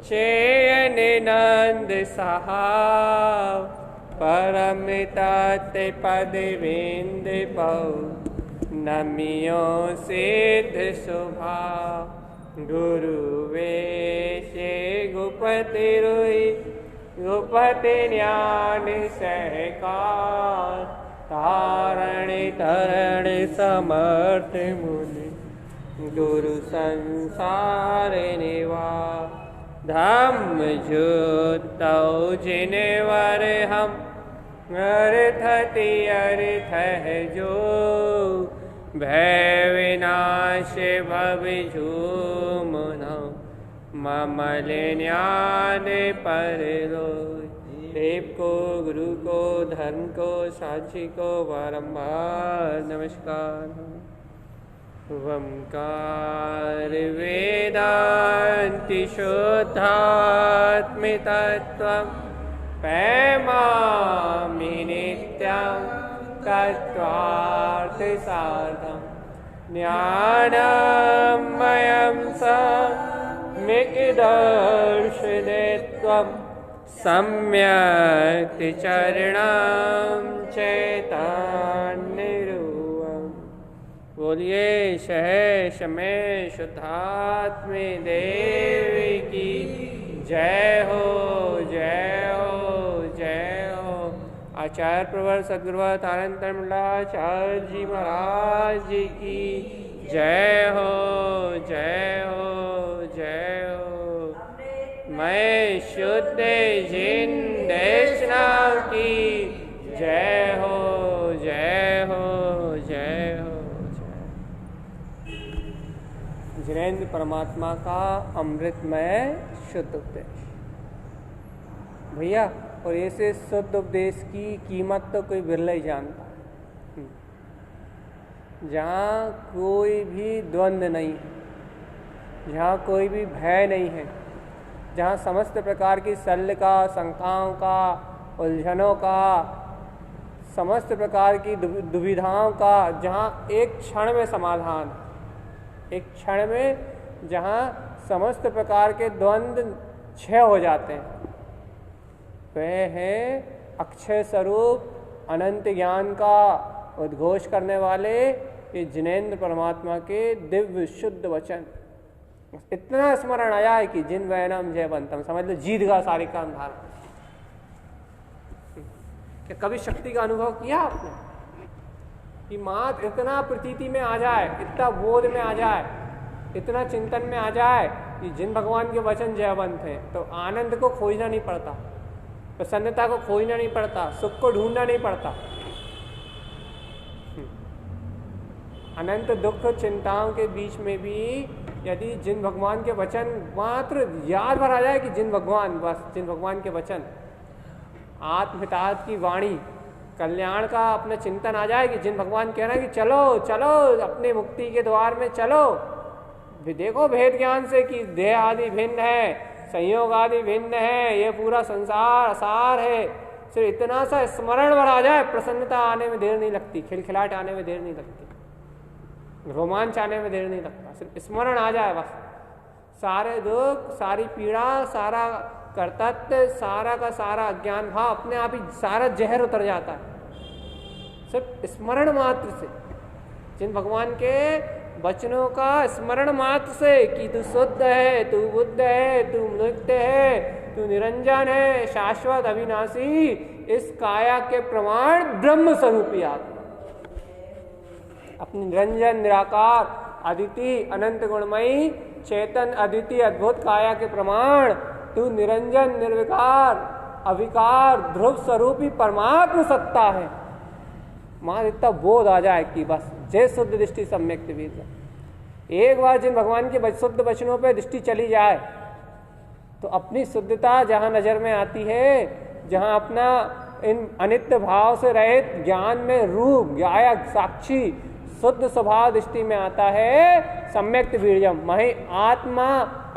चेयन नंद सहाव, परम तत् पद विंद पौ, नमियो सिद्ध स्वभाव। गुरु वेशे गुपति रुई, गुपति ज्ञान सहकार, तारण तरण समर्थ मुनि, गुरु संसार निवास। धम्म जुतौ जिनवर हम, अर्थति अर्थ है जो, भय विनाश भव झूमना, ममल ज्ञान पर रोय। देव को, गुरु को, धर्म को, साक्षी को बारंबार नमस्कार। ओंकार वेदांति शुद्धात्म तत्त्वम्, पैमामि नित्यं तत्त्वार्थ साधम्। ज्ञानमयं सम्यक् दर्शनत्वम्, सम्यक् चरणं चैतन्यरूपम्। बोलिए सहर्ष में शुद्धात्म देव की जय हो, जय हो, जय हो। आचार्य प्रवर सद्गुरुवाद आनंद मंडलाचार्य जी महाराज जी की जय हो, जय हो, जय हो। मैं शुद्ध जिन वैष्णव की जय हो, जय हो, जय हो। जिनेंद्र परमात्मा का अमृतमय शुद्ध उपदेश भैया, और ऐसे शुद्ध उपदेश की कीमत तो कोई बिरला ही जानता है, जहाँ कोई भी द्वंद्व नहीं है, जहाँ कोई भी भय नहीं है, जहाँ समस्त प्रकार की शल्य का, शंकाओं का, उलझनों का, समस्त प्रकार की दुविधाओं का, जहाँ एक क्षण में समाधान, एक क्षण में जहाँ समस्त प्रकार के द्वंद्व क्षय हो जाते हैं, वह है अक्षय स्वरूप अनंत ज्ञान का उद्घोष करने वाले ये जिनेंद्र परमात्मा के दिव्य शुद्ध वचन। इतना स्मरण आया है कि जिन वैनम जयवंतम, समझ लो जीत गा सारी काम धारा। क्या कभी शक्ति का अनुभव किया आपने कि मात्र इतना प्रतीति में आ जाए, इतना बोध में आ जाए, इतना चिंतन में आ जाए कि जिन भगवान के वचन जयवंत हैं, तो आनंद को खोजना नहीं पड़ता, प्रसन्नता को खोजना नहीं पड़ता, सुख को ढूंढना नहीं पड़ता। अनंत दुख चिंताओं के बीच में भी यदि जिन भगवान के वचन मात्र याद भर आ जाए कि जिन भगवान, बस जिन भगवान के वचन, आत्महितार्थ की वाणी, कल्याण का अपना चिंतन आ जाए कि जिन भगवान कह रहे हैं कि चलो चलो अपने मुक्ति के द्वार में चलो, देखो भेद ज्ञान से कि देह आदि भिन्न है, संयोग आदि भिन्न है, ये पूरा संसार असार है। सिर्फ इतना सा स्मरण भर आ जाए, प्रसन्नता आने में देर नहीं लगती, खिलखिलाहट आने में देर नहीं लगती, रोमांच आने में देर नहीं लगता। सिर्फ स्मरण आ जाए, बस सारे दुख, सारी पीड़ा, सारा कर्तव्य, सारा का सारा अज्ञान भाव अपने आप ही सारा जहर उतर जाता है सिर्फ स्मरण मात्र से। जिन भगवान के वचनों का स्मरण मात्र से कि तू शुद्ध है, तू बुद्ध है, तू मुक्त है, तू निरंजन है, शाश्वत अविनाशी, इस काया के प्रमाण ब्रह्म स्वरूपी आत्मा, अपनी निरंजन निराकार अदिति अनंत गुणमयी चेतन अदिति अद्भुत काया के प्रमाण तू निरंजन निर्विकार अविकार ध्रुव स्वरूपी परमात्म सत्ता है। मां इतना बोध आ जाए कि बस जय शुद्ध दृष्टि सम्यक दिव्य। एक बार जिन भगवान के शुद्ध वचनों पे दृष्टि चली जाए तो अपनी शुद्धता जहाँ नजर में आती है, जहाँ अपना इन अनित्य भाव से रहित ज्ञान में रूप गाया साक्षी शुद्ध स्वभाव दृष्टि में आता है, सम्यक्त वीर्यम मही आत्मा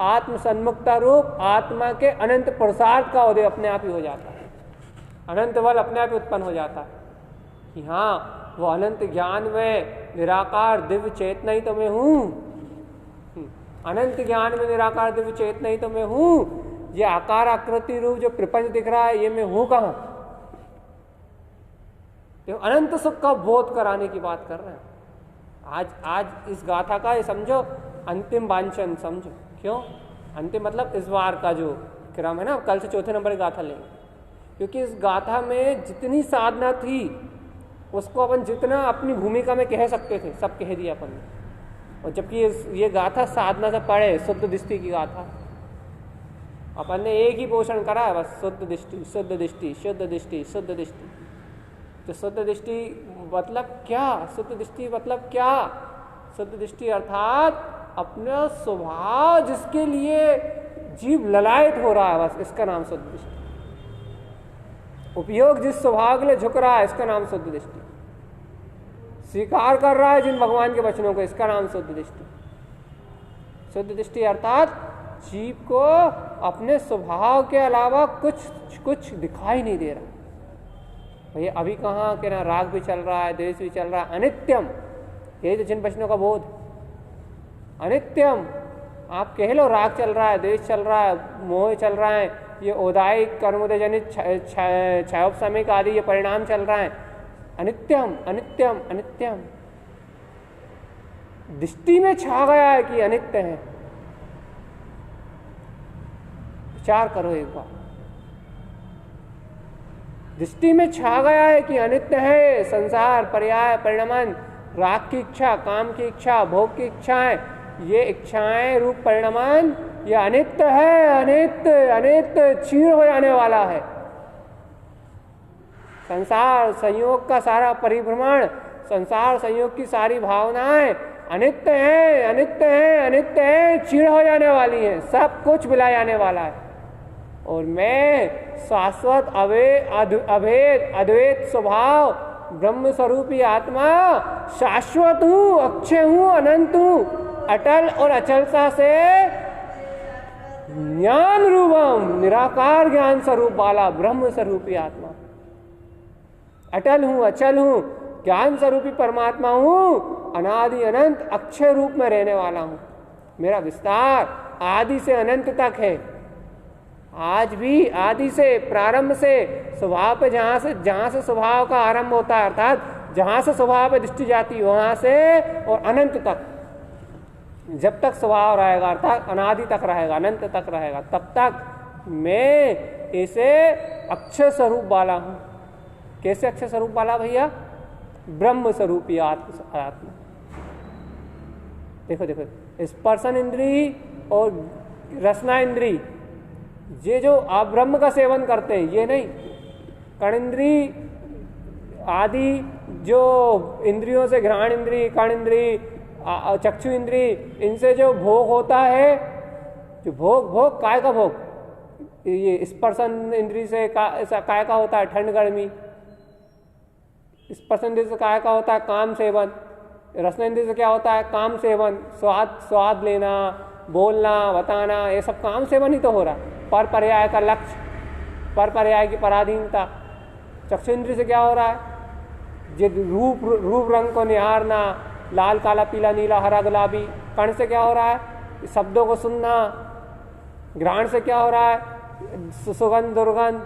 आत्म सन्मुक्ता रूप आत्मा के अनंत पुरुषार्थ का उदय अपने आप ही हो जाता है, अनंत बल अपने आप ही उत्पन्न हो जाता है कि हाँ वो अनंत ज्ञान में निराकार दिव्य चेतना ही तो मैं हूँ, अनंत ज्ञान में निराकार दिव्य चेतना ही तो मैं हूँ, ये आकार आकृति रूप जो प्रपंच दिख रहा है, ये मैं हूं कहां? तो अनंत सुख का बोध कराने की बात कर रहे हैं। आज इस गाथा का ये समझो अंतिम वांछन समझो। क्यों अंतिम? मतलब इस बार का जो क्रम है ना, कल से चौथे नंबर की गाथा लेंगे, क्योंकि इस गाथा में जितनी साधना थी उसको अपन जितना अपनी भूमिका में कह सकते थे सब कह दिया अपन ने। और जबकि ये गाथा साधना से पढ़े, शुद्ध दृष्टि की गाथा, अपन ने एक ही पोषण करा है बस, शुद्ध दृष्टि, शुद्ध दृष्टि, शुद्ध दृष्टि, शुद्ध दृष्टि। तो शुद्ध दृष्टि मतलब क्या? शुद्ध दृष्टि मतलब क्या? शुद्ध दृष्टि अर्थात अपना स्वभाव जिसके लिए जीव ललायत हो रहा है, बस इसका नाम शुद्ध दृष्टि। उपयोग जिस स्वभाव के लिए झुक रहा है, इसका नाम शुद्ध दृष्टि। स्वीकार कर रहा है जिन भगवान के वचनों को, इसका नाम शुद्ध दृष्टि। शुद्ध दृष्टि अर्थात जीव को अपने स्वभाव के अलावा कुछ दिखाई नहीं दे रहा। भैया अभी कहाँ के ना राग भी चल रहा है, द्वेष भी चल रहा है, अनित्यम, यही तो जिन वचनों का बोध। अनित्यम आप कह लो, राग चल रहा है, द्वेष चल रहा है, मोह चल रहा है, ये औदायिक कर्मोदय जनित क्षयोपशमिक आदि ये परिणाम चल रहा है। अनित्यम अनित्यम अनित्यम दृष्टि में छा गया है कि अनित्य है। विचार करो एक बार, दृष्टि में छा गया है कि अनित्य है संसार, पर्याय, परिणमन, राग की इच्छा, काम की इच्छा, भोग की इच्छाएं, ये इच्छाएं रूप परिणमन ये अनित्य है, अनित्य अनित्य क्षीण हो जाने वाला है। संसार संयोग का सारा परिभ्रमण, संसार संयोग की सारी भावनाएं अनित्य है, अनित्य है, अनित्य है, क्षीण हो जाने वाली हैं, सब कुछ मिला जाने वाला है। और मैं शाश्वत अभेद अद्वैत स्वभाव ब्रह्म स्वरूपी आत्मा शाश्वत हूं, अक्षय हूं, अनंत हूं, अटल और अचलता से ज्ञान रूपम निराकार ज्ञान स्वरूप वाला ब्रह्म स्वरूपी आत्मा। अटल हूं, अचल हूं, ज्ञान स्वरूपी परमात्मा हूं, अनादि अनंत अक्षय रूप में रहने वाला हूं। मेरा विस्तार आदि से अनंत तक है। आज भी आदि से, प्रारंभ से, स्वभाव पे जहां से स्वभाव का आरंभ होता है, अर्थात जहां से स्वभाव पे दृष्टि जाती है वहां से और अनंत तक, जब तक स्वभाव रहेगा अर्थात अनादि तक रहेगा, अनंत तक रहेगा, तब तक मैं इसे अक्षय स्वरूप वाला हूं। कैसे अक्षय स्वरूप वाला भैया? ब्रह्म स्वरूपी आत्मा। देखो देखो, स्पर्शन इंद्री और रसना इंद्री ये जो आप ब्रह्म का सेवन करते हैं, ये नहीं, कर्णेंद्री आदि जो इंद्रियों से, घ्राण इंद्री, कर्ण इंद्री, चक्षु इंद्री, इनसे जो भोग होता है, जो भोग काय का भोग, ये स्पर्शन इंद्री से काय का होता है ठंड गर्मी, स्पर्शन इंद्री से काय का होता है काम सेवन, रसना इंद्री से क्या होता है काम सेवन, स्वाद लेना, बोलना, बताना, ये सब काम सेवन ही तो हो रहा है। पर पर्याय का लक्ष्य, पर पर्याय की पराधीनता। चक्षु इंद्री से क्या हो रहा है? ये रूप रंग को निहारना, लाल काला पीला नीला हरा गुलाबी। कर्ण से क्या हो रहा है? शब्दों को सुनना। घ्राण से क्या हो रहा है? सुगंध दुर्गंध।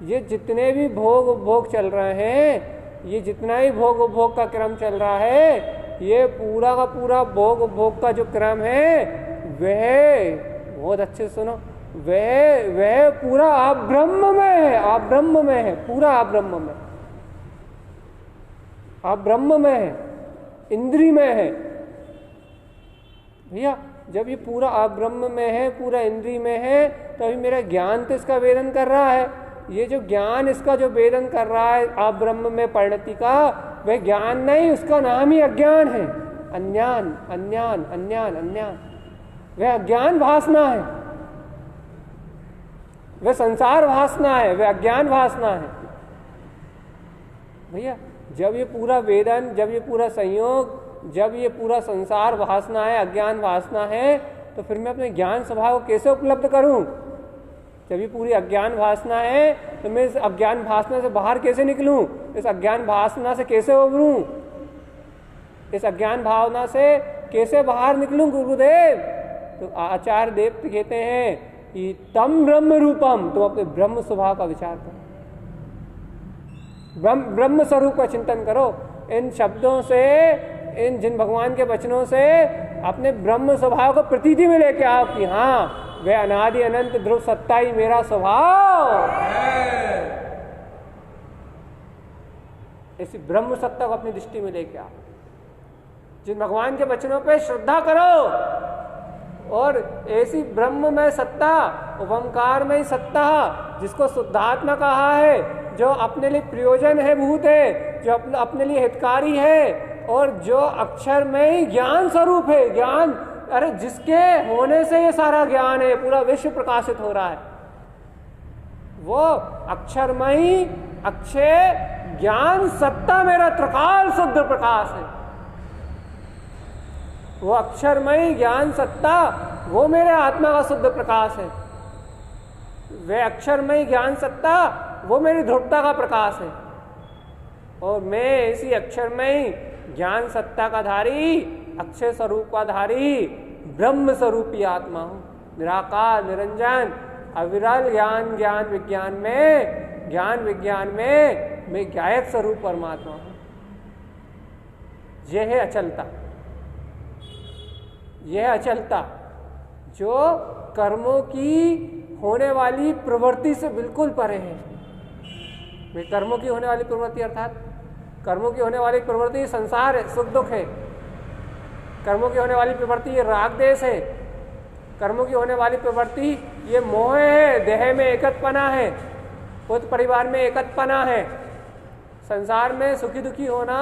ये जितने भी भोग चल रहे हैं, ये जितना ही भोग का क्रम चल रहा है, ये पूरा का पूरा भोग का जो क्रम है वह, बहुत अच्छे से सुनो, वह पूरा आप ब्रह्म में है, आप ब्रह्म में है, पूरा आप ब्रह्म में, आप ब्रह्म में है, इंद्री में है भैया। जब ये पूरा आप ब्रह्म में है, पूरा इंद्री में है, तो अभी मेरा ज्ञान तो इसका वेदन कर रहा है। ये जो ज्ञान इसका जो वेदन कर रहा है आप ब्रह्म में परिणति का, वह ज्ञान नहीं, उसका नाम ही अज्ञान है। अज्ञान अज्ञान अज्ञान अज्ञान, वह अज्ञान वासना है, वह संसार वासना है, वह अज्ञान वासना है भैया। जब ये पूरा वेदन, जब ये पूरा संयोग, जब ये पूरा संसार वासना है, अज्ञान वासना है, तो फिर मैं अपने ज्ञान स्वभाव को कैसे उपलब्ध करूं? जब ये पूरी अज्ञान वासना है, तो मैं इस अज्ञान वासना से बाहर कैसे निकलूं? इस अज्ञान वासना से कैसे उभरूं? इस अज्ञान भावना से कैसे बाहर निकलूं गुरुदेव? तो आचार्य देव कहते हैं कि तम ब्रह्म रूपम, तुम अपने ब्रह्म स्वभाव का विचार करो, ब्रह्म स्वरूप का चिंतन करो। इन शब्दों से, इन जिन भगवान के वचनों से अपने ब्रह्म स्वभाव को प्रतीति में लेके आओ कि हाँ, वे अनादि अनंत ध्रुव सत्ता ही मेरा स्वभाव है। ऐसी ब्रह्म सत्ता को अपनी दृष्टि में लेके आओ। जिन भगवान के वचनों पे श्रद्धा करो और ऐसी ब्रह्म में सत्ता, ओंकार में ही सत्ता, जिसको शुद्धात्मा कहा है, जो अपने लिए प्रयोजन है, भूत है, जो अपने लिए हितकारी है, और जो अक्षर में ही ज्ञान स्वरूप है। ज्ञान, अरे जिसके होने से ये सारा ज्ञान है, पूरा विश्व प्रकाशित हो रहा है, वो अक्षरमयी अक्षय ज्ञान सत्ता मेरा त्रिकाल शुद्ध प्रकाश है। वो अक्षरमयी ज्ञान सत्ता, वो मेरे आत्मा का शुद्ध प्रकाश है। वे अक्षरमयी ज्ञान सत्ता, वो मेरी ध्रुवता का प्रकाश है। और मैं इसी अक्षरमयी ज्ञान सत्ता का धारी, अक्षय स्वरूप का धारी, ब्रह्म स्वरूपी आत्मा हूं। निराकार, निरंजन, अविरल ज्ञान विज्ञान में मैं गायक स्वरूप परमात्मा हूं। यह है अचलता, यह अचलता जो कर्मों की होने वाली प्रवृत्ति से बिल्कुल परे है। वे कर्मों की होने वाली प्रवृत्ति, अर्थात कर्मों की होने वाली प्रवृत्ति संसार है, सुख दुख है। कर्मों की होने वाली प्रवृत्ति ये राग देश है। कर्मों की होने वाली प्रवृत्ति ये मोह है, देह में एकत्वपना है, खुद परिवार में एकत्वपना है। संसार में सुखी दुखी होना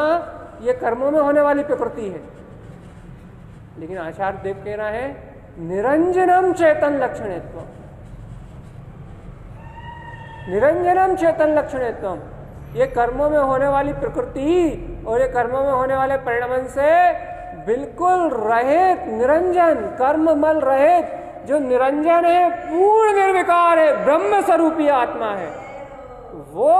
ये कर्मों में होने वाली प्रकृति है। लेकिन आचार्य देव कह रहा है निरंजनम चेतन लक्षणत्वम, निरंजनम चेतन लक्षणत्वम। ये कर्मों में होने वाली प्रकृति और ये कर्मों में होने वाले परिणाम से बिल्कुल रहित, निरंजन, कर्म मल रहित, जो निरंजन है, पूर्ण निर्विकार है, ब्रह्म स्वरूपी आत्मा है, वो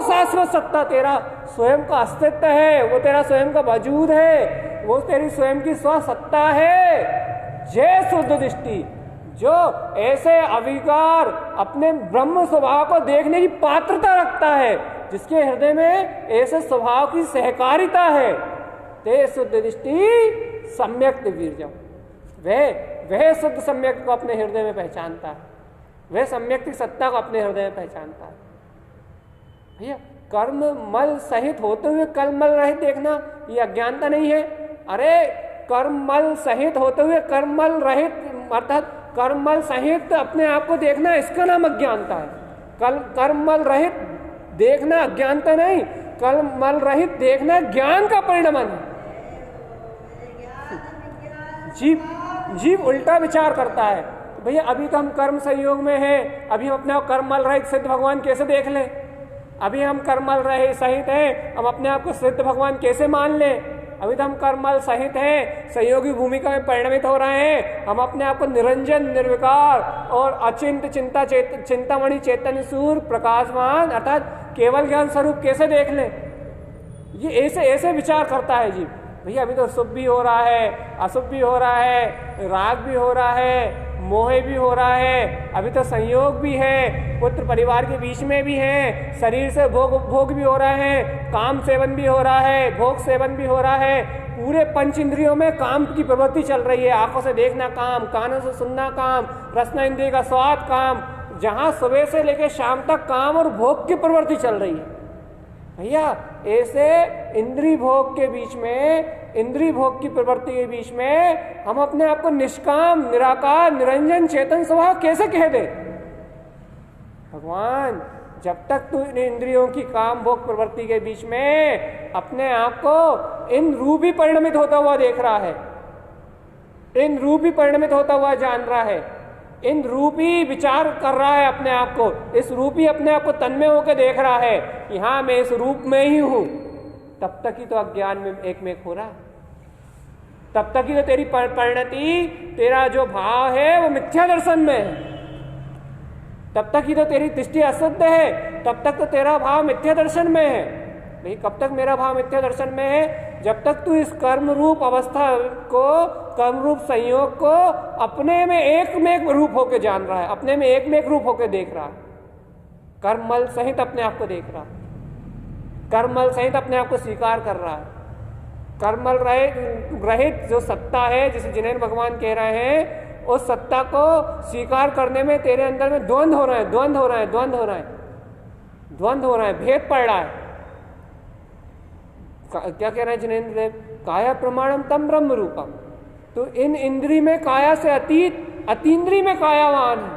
शाश्वत सत्ता तेरा स्वयं का अस्तित्व है, वो तेरा स्वयं का वजूद है, वो तेरी स्वयं की स्वसत्ता है। जय शुद्ध दृष्टि, जो ऐसे अविकार अपने ब्रह्म स्वभाव को देखने की पात्रता रखता है, जिसके हृदय में ऐसे स्वभाव की सहकारिता है, ते शुद्ध दृष्टि सम्यक वीर्यम, वह शुद्ध सम्यक को अपने हृदय में पहचानता है, वह सम्यक सत्ता को अपने हृदय में पहचानता है। भैया कर्म मल सहित होते हुए कर्म मल रहित देखना ये अज्ञानता नहीं है। अरे कर्म मल सहित होते हुए कर्म मल रहित, अर्थात कर्ममल सहित अपने आप को देखना, इसका नाम अज्ञानता है। कर्ममल रहित देखना अज्ञानता नहीं, कर्ममल रहित देखना ज्ञान का परिणाम है। जीव उल्टा विचार करता है, तो भैया अभी तो हम कर्म संयोग में हैं, अभी हम अपने आप कर्ममल रहित सिद्ध भगवान कैसे देख लें? अभी हम कर्ममल रहित सहित हैं, हम अपने आप को सिद्ध भगवान कैसे मान लें? अभी तो हम कर्ममल सहित हैं, संयोगी भूमिका में परिणमित हो रहे हैं, हम अपने आप को निरंजन, निर्विकार और अचिंत चिंतामणि चैतन्य सूर्य प्रकाशमान अर्थात केवल ज्ञान स्वरूप कैसे देख लें? ये ऐसे विचार करता है जी। भैया अभी तो शुभ भी हो रहा है, अशुभ भी हो रहा है, राग भी हो रहा है, मोह भी हो रहा है, अभी तो संयोग भी है, पुत्र परिवार के बीच में भी है, शरीर से भोग भी हो रहा है, काम सेवन भी हो रहा है, भोग सेवन भी हो रहा है, पूरे पंच इंद्रियों में काम की प्रवृत्ति चल रही है। आंखों से देखना काम, कानों से सुनना काम, रसना इंद्रिय का स्वाद काम, जहां सुबह से लेकर शाम तक काम और भोग की प्रवृत्ति चल रही है। भैया ऐसे इंद्रिय भोग के बीच में, इंद्रिय भोग की प्रवृत्ति के बीच में हम अपने आप को निष्काम, निराकार, निरंजन चेतन स्वभाव कैसे कह दे? भगवान जब तक तू इन इंद्रियों की काम भोग प्रवृत्ति के बीच में अपने आप को इन रूप ही परिणमित होता हुआ देख रहा है, इन रूप ही परिणमित होता हुआ जान रहा है, इन रूप ही विचार कर रहा है अपने आप को, इस रूप ही अपने आप को तन्मय होकर देख रहा है कि हाँ मैं इस रूप में ही हूं, तब तक ही तो अज्ञान में एक हो रहा है। तब तक ही तो तेरी परिणति, तेरा जो भाव है वो मिथ्या दर्शन में है, तब तक ही तो तेरी दृष्टि अशुद्ध है, तब तक तो तेरा भाव मिथ्या दर्शन में है। भाई कब तक मेरा भाव मिथ्या दर्शन में है? जब तक तू इस कर्म रूप अवस्था को कर्म रूप संयोग को अपने में एक रूप होकर जान रहा है, अपने में एक रूप होकर देख रहा है, कर्ममल सहित अपने आप को देख रहा है, कर्ममल सहित अपने आप को स्वीकार कर रहा है। कर्ममल रहित जो सत्ता है, जिसे जिनेंद्र भगवान कह रहे हैं, उस सत्ता को स्वीकार करने में तेरे अंदर में द्वंद्व हो रहा है, द्वंद्व हो रहा है, द्वंद्व हो रहा है, द्वंद्व हो रहा है, भेद पड़ रहा है। क्या कह रहे हैं जिनेंद्र देव? काया प्रमाणम तम ब्रह्म रूपम। तो इन इंद्री में काया से अतीत, अतीन्द्रिय में कायावान है,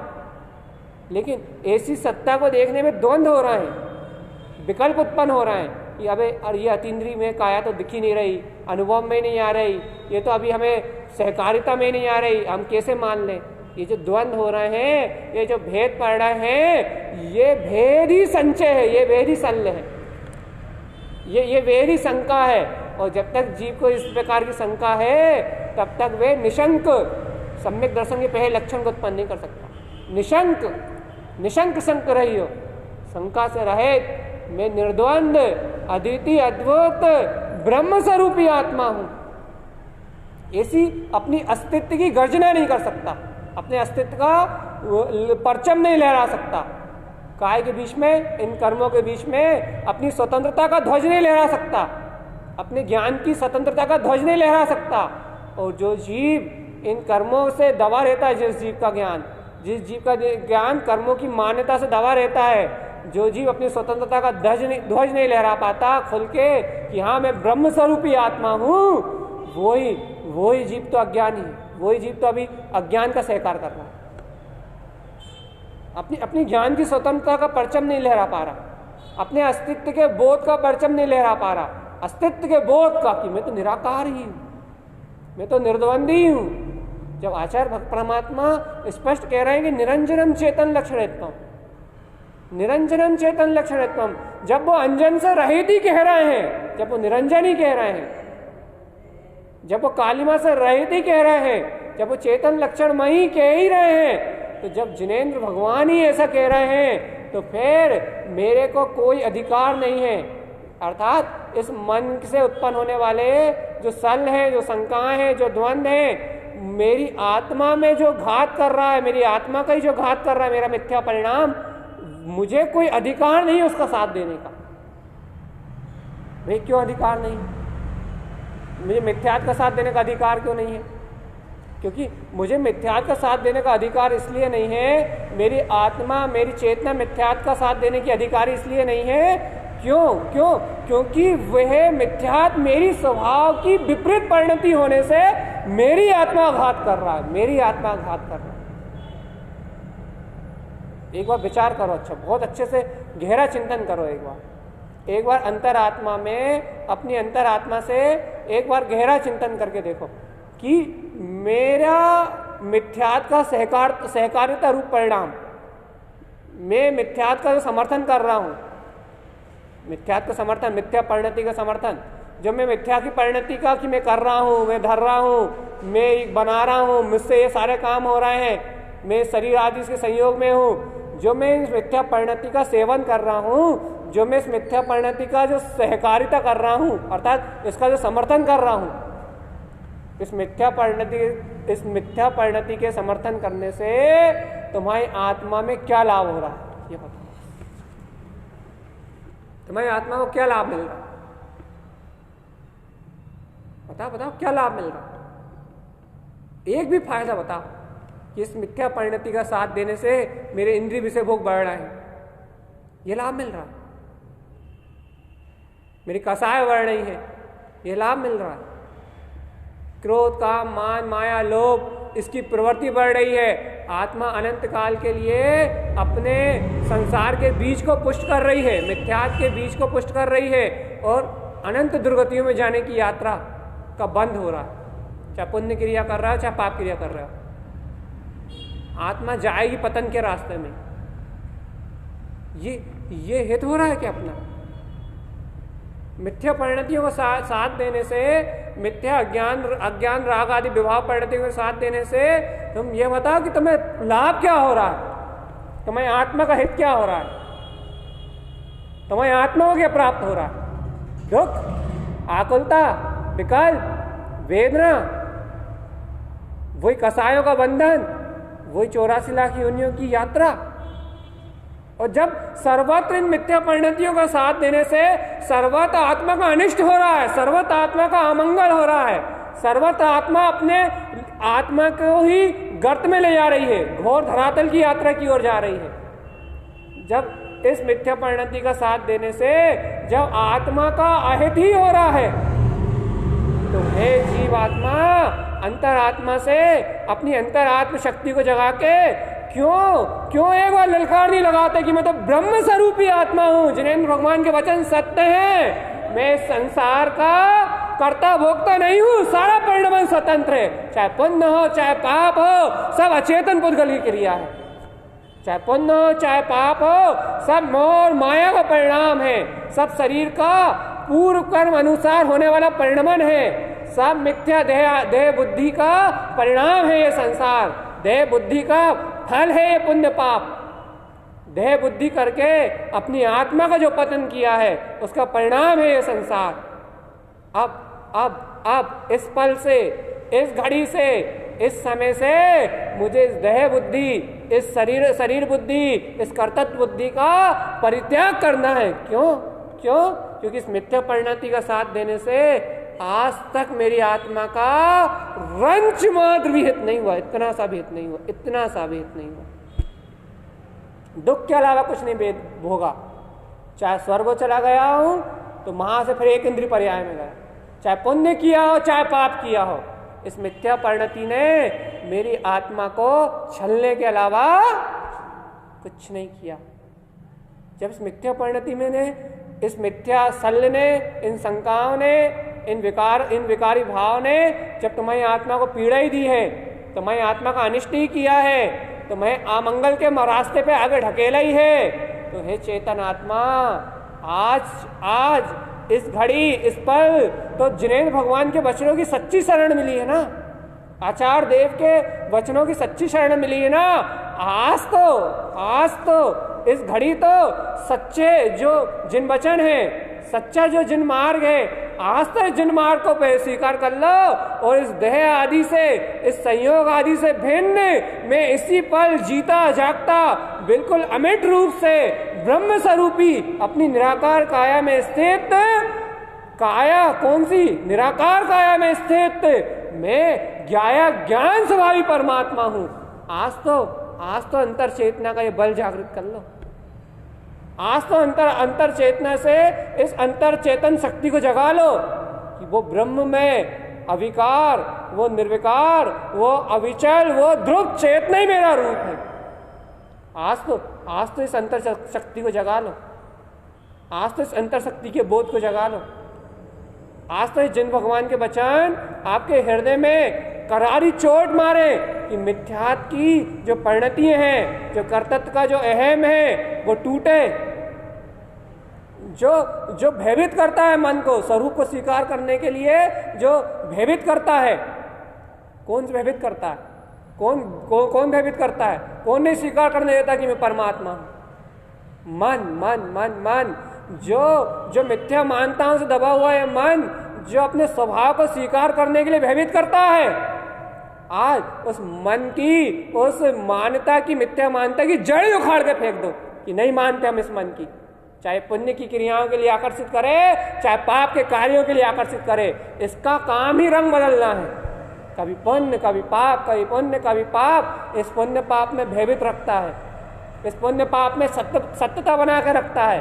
लेकिन ऐसी सत्ता को देखने में द्वंद्व हो रहा है, विकल्प उत्पन्न हो रहा है कि अबे और ये अतीन्द्रिय में काया तो दिख ही नहीं रही, अनुभव में नहीं आ रही, ये तो अभी हमें सहकारिता में नहीं आ रही, हम कैसे मान लें? ये जो द्वंद्व हो रहे हैं, ये जो भेद पड़ रहे हैं, ये भेद ही संचय है, ये भेद ही शल्य है, ये भेद ही शंका है। और जब तक जीव को इस प्रकार की शंका है, तब तक वे निशंक सम्यक दर्शन के पहले लक्षण को उत्पन्न नहीं कर सकता। निशंक शंक रही हो, शंका से रहित मैं निर्द्वंद अद्वितीय अद्भुत ब्रह्म स्वरूपी आत्मा हूं, ऐसी अपनी अस्तित्व की गर्जना नहीं कर सकता, अपने अस्तित्व का परचम नहीं लहरा सकता, काय के बीच में, इन कर्मों के बीच में अपनी स्वतंत्रता का ध्वज नहीं लहरा सकता, अपने ज्ञान की स्वतंत्रता का ध्वज नहीं लहरा सकता। और जो जीव इन कर्मों से दबा रहता है, जिस जीव का ज्ञान, जिस जीव का ज्ञान कर्मों की मान्यता से दबा रहता है, जो जीव अपनी स्वतंत्रता का ध्वज नहीं लहरा पाता खुल के कि हाँ मैं ब्रह्म स्वरूपी आत्मा हूँ, वही जीव तो अज्ञानी है, वही जीव तो अभी अज्ञान का सहकार कर रहा है, अपनी ज्ञान की स्वतंत्रता का परचम नहीं लहरा पा रहा, अपने अस्तित्व के बोध का परचम नहीं लहरा पा रहा, अस्तित्व के बोध का कि मैं तो निराकार ही हूं, मैं तो निर्द्वंदी हूं। जब आचार्य भक्त परमात्मा स्पष्ट कह रहे हैं कि निरंजनम चेतन लक्षणत्वम, निरंजनम चेतन लक्षणत्वम, जब वो अंजन से रहित ही कह रहे हैं, जब वो निरंजन ही कह रहे हैं, जब वो कालिमा से रहित ही कह रहे हैं, जब वो चेतन लक्षणमयी कह ही रहे हैं, तो जब जिनेंद्र भगवान ही ऐसा कह रहे हैं, तो फिर मेरे को कोई अधिकार नहीं है। अर्थात इस मन से उत्पन्न होने वाले जो सल हैं, जो शंकाएं हैं, जो द्वंद्व हैं, मेरी आत्मा में जो घात कर रहा है, मेरी आत्मा का ही जो घात कर रहा है, मेरा मिथ्या परिणाम, मुझे कोई अधिकार नहीं है उसका साथ देने का। भाई क्यों अधिकार नहीं? मुझे मिथ्यात का साथ देने का अधिकार क्यों नहीं है? क्योंकि मुझे मिथ्यात का साथ देने का अधिकार इसलिए नहीं है, मेरी आत्मा, मेरी चेतना मिथ्यात का साथ देने की अधिकारी इसलिए नहीं है। क्योंकि वह मिथ्यात मेरी स्वभाव की विपरीत परिणति होने से मेरी आत्मा घात कर रहा है, मेरी आत्मा घात कर रहा है। एक बार विचार करो, अच्छा बहुत अच्छे से गहरा चिंतन करो, एक बार अंतरात्मा में, अपनी अंतरात्मा से एक बार गहरा चिंतन करके देखो कि मेरा मिथ्यात का सहकारिता रूप परिणाम, मैं मिथ्यात का जो समर्थन कर रहा हूं, मिथ्यात का समर्थन, मिथ्या परिणति का समर्थन, जब मैं मिथ्या की परिणति का कि मैं कर रहा हूं, मैं धर रहा हूं, मैं बना रहा हूं, मुझसे ये सारे काम हो रहे हैं, मैं शरीर आदि के संयोग में हूं, जो मैं इस मिथ्या परिणति का सेवन कर रहा हूं, जो मैं इस मिथ्या परिणति का जो सहकारिता कर रहा हूं, अर्थात इसका जो समर्थन कर रहा हूं, इस मिथ्या परिणति के समर्थन करने से तुम्हारी आत्मा में क्या लाभ हो रहा है, ये बताओ। तुम्हारी आत्मा को क्या लाभ मिल रहा है? बताओ क्या लाभ मिल रहा है? एक भी फायदा बताओ कि इस मिथ्या परिणति का साथ देने से मेरे इंद्रिय विषय भोग बढ़ रहे हैं, ये लाभ मिल रहा है। मेरी कसाय बढ़ रही है, ये लाभ मिल रहा है। क्रोध, काम, मान, माया, लोभ, इसकी प्रवृत्ति बढ़ रही है। आत्मा अनंत काल के लिए अपने संसार के बीज को पुष्ट कर रही है, मिथ्यात के बीज को पुष्ट कर रही है, और अनंत दुर्गतियों में जाने की यात्रा का बंद हो रहा है। चाहे पुण्य क्रिया कर रहा है, चाहे पाप क्रिया कर रहा है, आत्मा जाएगी पतन के रास्ते में। ये हित हो रहा है कि अपना मिथ्या परिणतियों को साथ देने से, मिथ्या अज्ञान राग आदि विभाव परिणतियों को साथ देने से तुम ये बताओ कि तुम्हें लाभ क्या हो रहा है, तुम्हारी आत्मा का हित क्या हो रहा है, तुम्हारी आत्मा को क्या प्राप्त हो रहा है? दुख, आकुलता, विकल्प, वेदना, वही कसायों का बंधन, वही 84 लाख योनियों की यात्रा। और जब सर्वत्र इन मिथ्या परिणतियों का साथ देने से सर्वत्र आत्मा का अनिष्ट हो रहा है, सर्वत्र आत्मा का अमंगल हो रहा है, सर्वत्र आत्मा अपने आत्मा को ही गर्त में ले जा रही है, घोर धरातल की यात्रा की ओर जा रही है। जब इस मिथ्या परिणति का साथ देने से जब आत्मा का अहित ही हो रहा है, तो हे जीवात्मा, अंतरात्मा से अपनी अंतरात्म शक्ति को जगा के क्यों एक बार ललकार नहीं लगाते कि मैं तो ब्रह्म स्वरूपी आत्मा हूं। जिनेंद्र भगवान के वचन सत्य हैं, मैं संसार का कर्ता भोक्ता नहीं हूं, सारा परिणाम स्वतंत्र है, चाहे पुण्य हो चाहे पाप हो, सब अचेतन पुद्गल की क्रिया है, चाहे पुण्य हो चाहे पाप हो, सब मोह माया का परिणाम है, सब शरीर का पूर्व कर्म अनुसार होने वाला परिणमन है, सब मिथ्या देह बुद्धि का परिणाम है। ये संसार देह बुद्धि का फल है, ये पुण्य पाप। देह बुद्धि करके अपनी आत्मा का जो पतन किया है उसका परिणाम है ये संसार। अब इस पल से, इस घड़ी से, इस समय से मुझे इस देह बुद्धि, इस शरीर बुद्धि, इस कर्तव्य बुद्धि का परित्याग करना है। क्यों? क्योंकि इस मिथ्या परिणति का साथ देने से आज तक मेरी आत्मा का रंच मात्र भी हित नहीं हुआ, इतना सा भी हित नहीं हुआ, इतना सा भी हित नहीं हुआ। दुख के अलावा कुछ नहीं भोगा। चाहे स्वर्ग चला गया हूं तो वहां से फिर एक इंद्रिय पर्याय में गया, चाहे पुण्य किया हो चाहे पाप किया हो। इस मिथ्या परिणति ने मेरी आत्मा को छलने के अलावा कुछ नहीं किया। जब इस मिथ्या परिणति में ने, इस मिथ्या शल्य ने, इन शंकाओं ने, इन विकारी भाव ने जब तुम्हारी आत्मा को पीड़ा ही दी है, तुम्हारी आत्मा का अनिष्ट ही किया है, तुम्हें अमंगल के रास्ते पे आगे ढकेला ही है, तो हे चेतन आत्मा, आज इस घड़ी, इस पल तो जिनेंद्र भगवान के वचनों की सच्ची शरण मिली है ना, आचार्य देव के वचनों की सच्ची शरण मिली है ना। आज तो इस घड़ी तो सच्चे जो जिन वचन है, सच्चा जो जिन मार्ग है, आज तो जिन मार्ग को स्वीकार कर लो और इस देह आदि से, इस संयोग आदि से भिन्न मैं इसी पल जीता जागता बिल्कुल अमिट रूप से ब्रह्म स्वरूपी अपनी निराकार काया में स्थित, काया कौन सी? निराकार काया में स्थित मैं ज्ञान स्वभावी परमात्मा हूं। आज तो अंतर चेतना का ये बल जागृत कर लो। आज तो अंतर चेतना से इस अंतर चेतन शक्ति को जगा लो कि वो ब्रह्म में अविकार, वो निर्विकार, वो अविचल, वो ध्रुव चेतना ही मेरा रूप है। आज तो इस अंतर शक्ति को जगा लो। आज तो इस अंतर शक्ति के बोध को जगा लो। आज तो इस जिन भगवान के वचन आपके हृदय में करारी चोट मारे कि मिथ्यात की जो परिणतियां हैं, जो कर्तव्य का जो अहम है वो टूटे। जो भयभीत करता है मन को स्वरूप को स्वीकार करने के लिए, जो भयभीत करता है, कौन भयभीत करता है? कौन भयभीत करता है? कौन नहीं स्वीकार करने देता कि मैं परमात्मा हूं? मन जो मिथ्या मान्यताओं से दबा हुआ है मन, जो अपने स्वभाव को स्वीकार करने के लिए भयभीत करता है, आज उस मन की, उस मान्यता की, मिथ्या मान्यता की जड़ उखाड़ के फेंक दो कि नहीं मानते हम इस मन की। चाहे पुण्य की क्रियाओं के लिए आकर्षित करे, चाहे पाप के कार्यों के लिए आकर्षित करे, इसका काम ही रंग बदलना है। कभी पुण्य कभी पाप, कभी पुण्य कभी पाप। इस पुण्य पाप में भयभीत रखता है, इस पुण्य पाप में सत्यता बना के रखता है।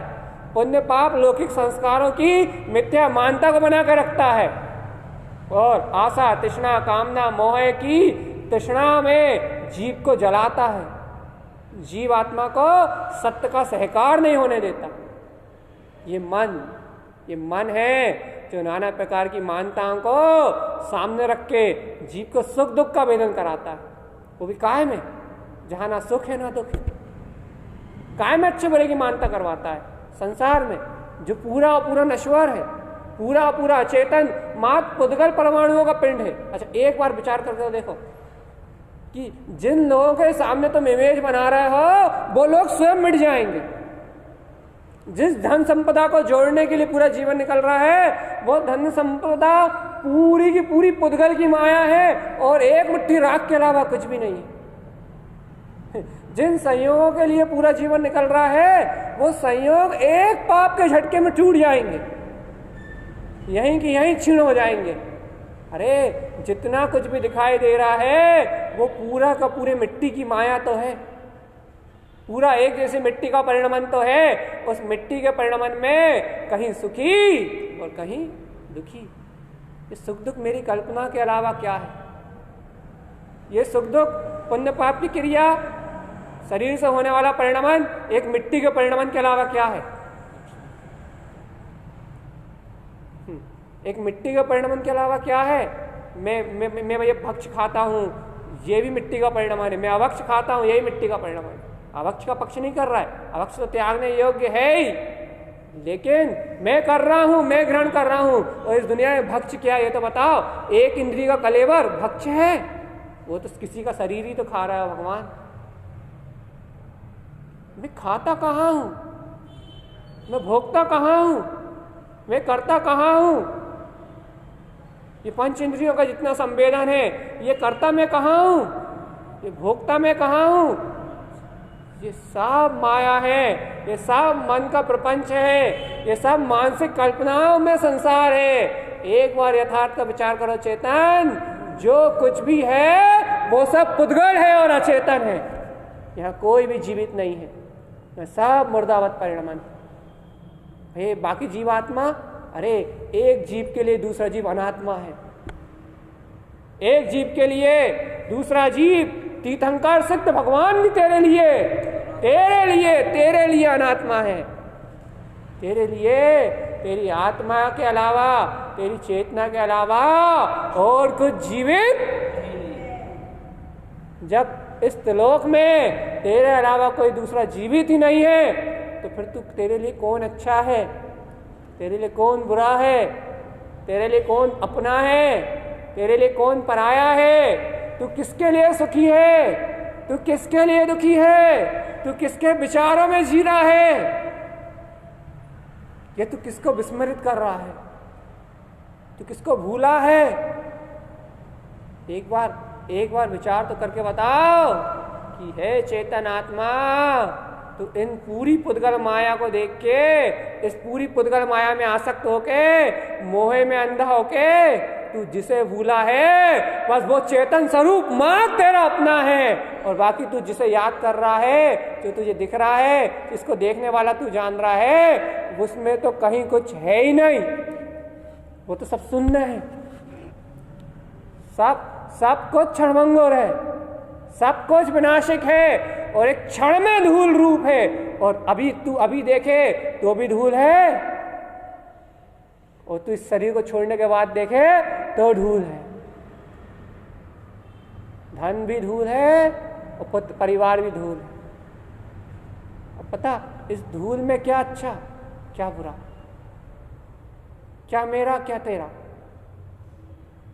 पुण्य पाप लौकिक संस्कारों की मिथ्या मान्यता को बना के रखता है और आशा, तृष्णा, कामना, मोह की तृष्णा में जीव को जलाता है, जीव आत्मा को सत्य का सहकार नहीं होने देता। ये मन है जो नाना प्रकार की मान्यताओं को सामने रख के जीव को सुख दुख का वेदन कराता है। वो भी कायम है जहां ना सुख है ना दुख है। कायम अच्छे बुरे की मान्यता करवाता है संसार में, जो पूरा नश्वर है, पूरा अचेतन मात्र पुद्गल परमाणुओं का पिंड है। अच्छा, एक बार विचार करके देखो कि जिन लोगों के सामने तुम इमेज बना रहे हो वो लोग स्वयं मिट जाएंगे। जिस धन संपदा को जोड़ने के लिए पूरा जीवन निकल रहा है, वो धन संपदा पूरी की पूरी पुद्गल की माया है और एक मुट्ठी राख के अलावा कुछ भी नहीं है। जिन संयोगों के लिए पूरा जीवन निकल रहा है वो संयोग एक पाप के झटके में टूट जाएंगे, यहीं की यहीं क्षीण हो जाएंगे। अरे जितना कुछ भी दिखाई दे रहा है वो पूरा का पूरे मिट्टी की माया तो है, पूरा एक जैसे मिट्टी का परिणमन तो है। उस मिट्टी के परिणमन में कहीं सुखी और कहीं दुखी। ये सुख दुख मेरी कल्पना के अलावा क्या है? ये सुख दुख पुण्य पाप की क्रिया, शरीर से होने वाला परिणमन एक मिट्टी के परिणमन के अलावा क्या है? एक मिट्टी के परिणमन के अलावा क्या है? मैं ये भक्ष खाता हूं, ये भी मिट्टी का परिणमन है। मैं अवक्ष खाता हूं, यही मिट्टी का परिणमन है। अवक्ष का पक्ष नहीं कर रहा है, अवक्ष तो त्यागने योग्य है ही, लेकिन मैं कर रहा हूं, मैं ग्रहण कर रहा हूं। और इस दुनिया में भक्ष क्या है ये तो बताओ? एक इंद्रिय का कलेवर भक्ष है, वो तो किसी का शरीर ही तो खा रहा है भगवान। मैं खाता कहाँ हूं? मैं भोगता कहाँ हूं? मैं करता कहाँ हूं? ये पंच इंद्रियों का जितना संवेदन है, ये करता मैं कहाँ हूं? ये भोगता मैं कहाँ हूं? ये सब माया है, ये सब मन का प्रपंच है, ये सब मानसिक कल्पनाओं में संसार है। एक बार यथार्थ का विचार करो चेतन, जो कुछ भी है वो सब पुद्गल है और अचेतन है। यहाँ कोई भी जीवित नहीं है, यह सब मुर्दावत परिणमन है। बाकी जीवात्मा, अरे एक जीव के लिए दूसरा जीव अनात्मा है, एक जीव के लिए दूसरा जीव तीर्थंकर सिद्ध भगवान भी तेरे लिए अनात्मा है। तेरे लिए तेरी आत्मा के अलावा, तेरी चेतना के अलावा और कुछ जीवित। जब इस त्रिलोक में तेरे अलावा कोई दूसरा जीवित ही नहीं है तो फिर तू, तेरे लिए कौन अच्छा है, तेरे लिए कौन बुरा है, तेरे लिए कौन अपना है, तेरे लिए कौन पराया है? तू किसके लिए सुखी है, तू किसके लिए दुखी है, तू किसके विचारों में जी रहा है, या तू किसको विस्मृत कर रहा है, तू किसको भूला है? एक बार विचार तो करके बताओ कि है चेतन आत्मा, तो इन पूरी पुद्गल माया को देख के, इस पूरी पुद्गल माया में आसक्त होके, मोहे में अंधा होके तू जिसे भूला है बस वो चेतन स्वरूप मात्र तेरा अपना है। और बाकी तू जिसे याद कर रहा है, जो तुझे दिख रहा है, इसको देखने वाला तू जान रहा है, उसमें तो कहीं कुछ है ही नहीं, वो तो सब शून्य है। सब कुछ क्षणभंगुर है, सब कुछ विनाशिक है और एक क्षण में धूल रूप है। और तू अभी देखे तो भी धूल है, और तू इस शरीर को छोड़ने के बाद देखे तो धूल है। धन भी धूल है और परिवार भी धूल है। अब पता इस धूल में क्या अच्छा क्या बुरा, क्या मेरा क्या तेरा,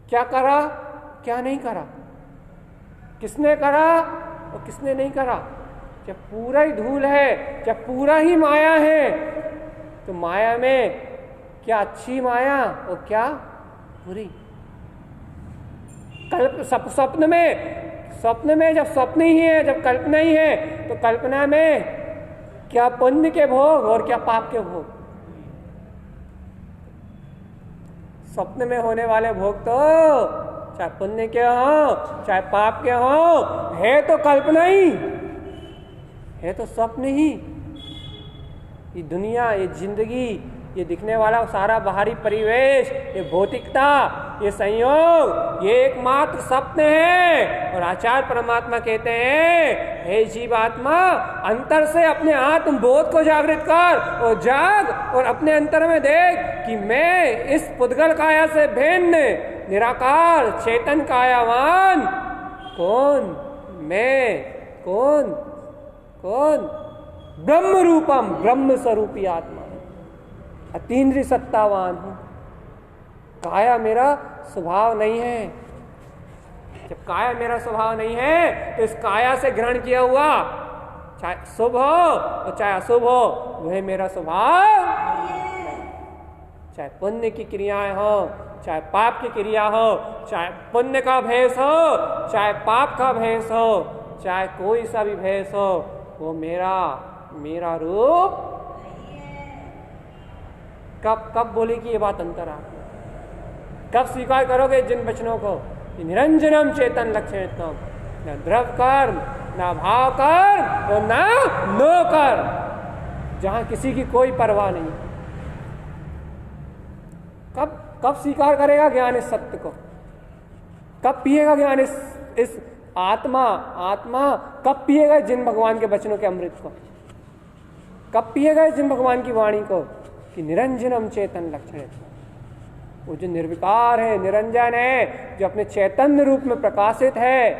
क्या करा क्या नहीं करा, किसने करा और किसने नहीं करा। जब पूरा ही धूल है, जब पूरा ही माया है, तो माया में क्या अच्छी माया और क्या बुरी। स्वप्न में जब स्वप्न ही है, जब कल्पना ही है, तो कल्पना में क्या पुण्य के भोग और क्या पाप के भोग। स्वप्न में होने वाले भोग तो चाहे पुण्य के हो चाहे पाप के हो, है तो कल्पना ही, है तो स्वप्न ही। ये दुनिया, ये जिंदगी, ये दिखने वाला सारा बाहरी परिवेश, ये भौतिकता, ये संयोग, ये एकमात्र स्वप्न है। और आचार्य परमात्मा कहते हैं, हे जीवात्मा, अंतर से अपने आत्म बोध को जागृत कर और जाग और अपने अंतर में देख कि मैं इस पुद्गल काया से भिन्न निराकार चेतन कायावान कौन, मैं कौन ब्रह्म रूपम, ब्रह्म स्वरूपी आत्मा, अतीन्द्रिय सत्तावान हूं। काया मेरा स्वभाव नहीं है। जब काया मेरा स्वभाव नहीं है तो इस काया से ग्रहण किया हुआ, चाहे शुभ हो और चाहे अशुभ हो, वह मेरा स्वभाव। चाहे पुण्य की क्रियाएं हो चाहे पाप की क्रिया हो, चाहे पुण्य का भेष हो, चाहे पाप का भेष हो, चाहे कोई सा भी भेष हो, वो मेरा रूप। कब बोली कि ये बात अंतरात्मा? कब स्वीकार करोगे जिन वचनों को कि निरंजनम चेतन लक्षणत्वम, न द्रव कर्म, न भाव कर्म और न नो कर्म, जहां किसी की कोई परवाह नहीं। कब स्वीकार करेगा ज्ञान इस सत्य को? कब पिएगा ज्ञान इस आत्मा कब पिएगा जिन भगवान के वचनों के अमृत को? कब पिएगा जिन भगवान की वाणी को कि निरंजनम चेतन लक्षण, वो जो निर्विकार है, निरंजन है, जो अपने चैतन्य रूप में प्रकाशित है।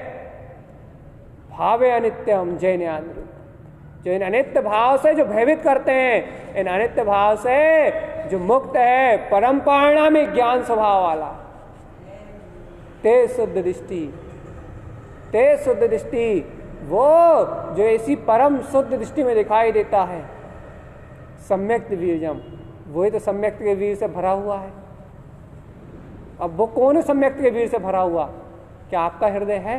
भावे अनित्यम जय न्यान रूप, जो इन अनित्य भाव से जो भयभीत करते हैं, इन अनित्य भाव से जो मुक्त है, परम परिणामी ज्ञान स्वभाव वाला, ते शुद्ध दृष्टि, वो जो ऐसी परम शुद्ध दृष्टि में दिखाई देता है। सम्यक्त वीर्यम, वही तो सम्यक्त के वीर से भरा हुआ है। अब वो कौन है सम्यक्त के वीर से भरा हुआ? क्या आपका हृदय है?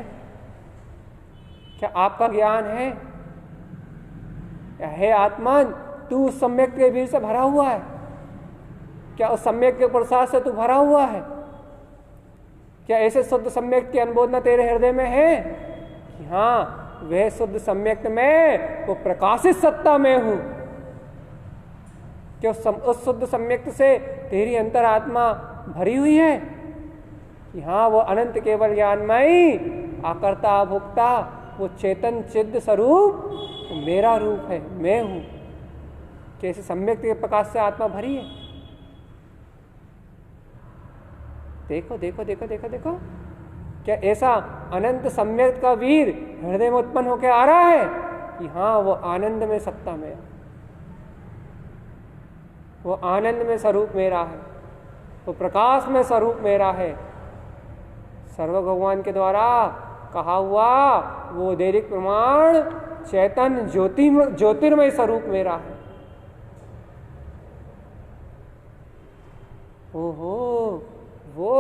क्या आपका ज्ञान है? हे आत्मा, तू उस सम्यक्त के वीर से भरा हुआ है? क्या उस सम्यक्त के प्रसाद से तू भरा हुआ है? क्या ऐसे शुद्ध सम्यक्त की अनुमोदना तेरे हृदय में है कि हाँ, वह शुद्ध सम्यक्त में वो प्रकाशित सत्ता में हूं? क्या उस शुद्ध सम्यक्त से तेरी अंतरात्मा भरी हुई है कि हाँ, वो अनंत केवल ज्ञानमयी आकर्ता भोक्ता, वो चेतन चिद्ध स्वरूप, वो मेरा रूप है, मैं हूं? कैसे सम्यक्त के प्रकाश से आत्मा भरी है? देखो देखो देखो देखो देखो, क्या ऐसा अनंत सम्यक्त का वीर हृदय में उत्पन्न होकर आ रहा है कि हाँ, वो आनंद में सत्ता में, वो आनंद में स्वरूप मेरा है, वो प्रकाश में स्वरूप मेरा है। सर्व भगवान के द्वारा कहा हुआ वो दैनिक प्रमाण चैतन्य ज्योतिर्मय स्वरूप मेरा है। ओहो, वो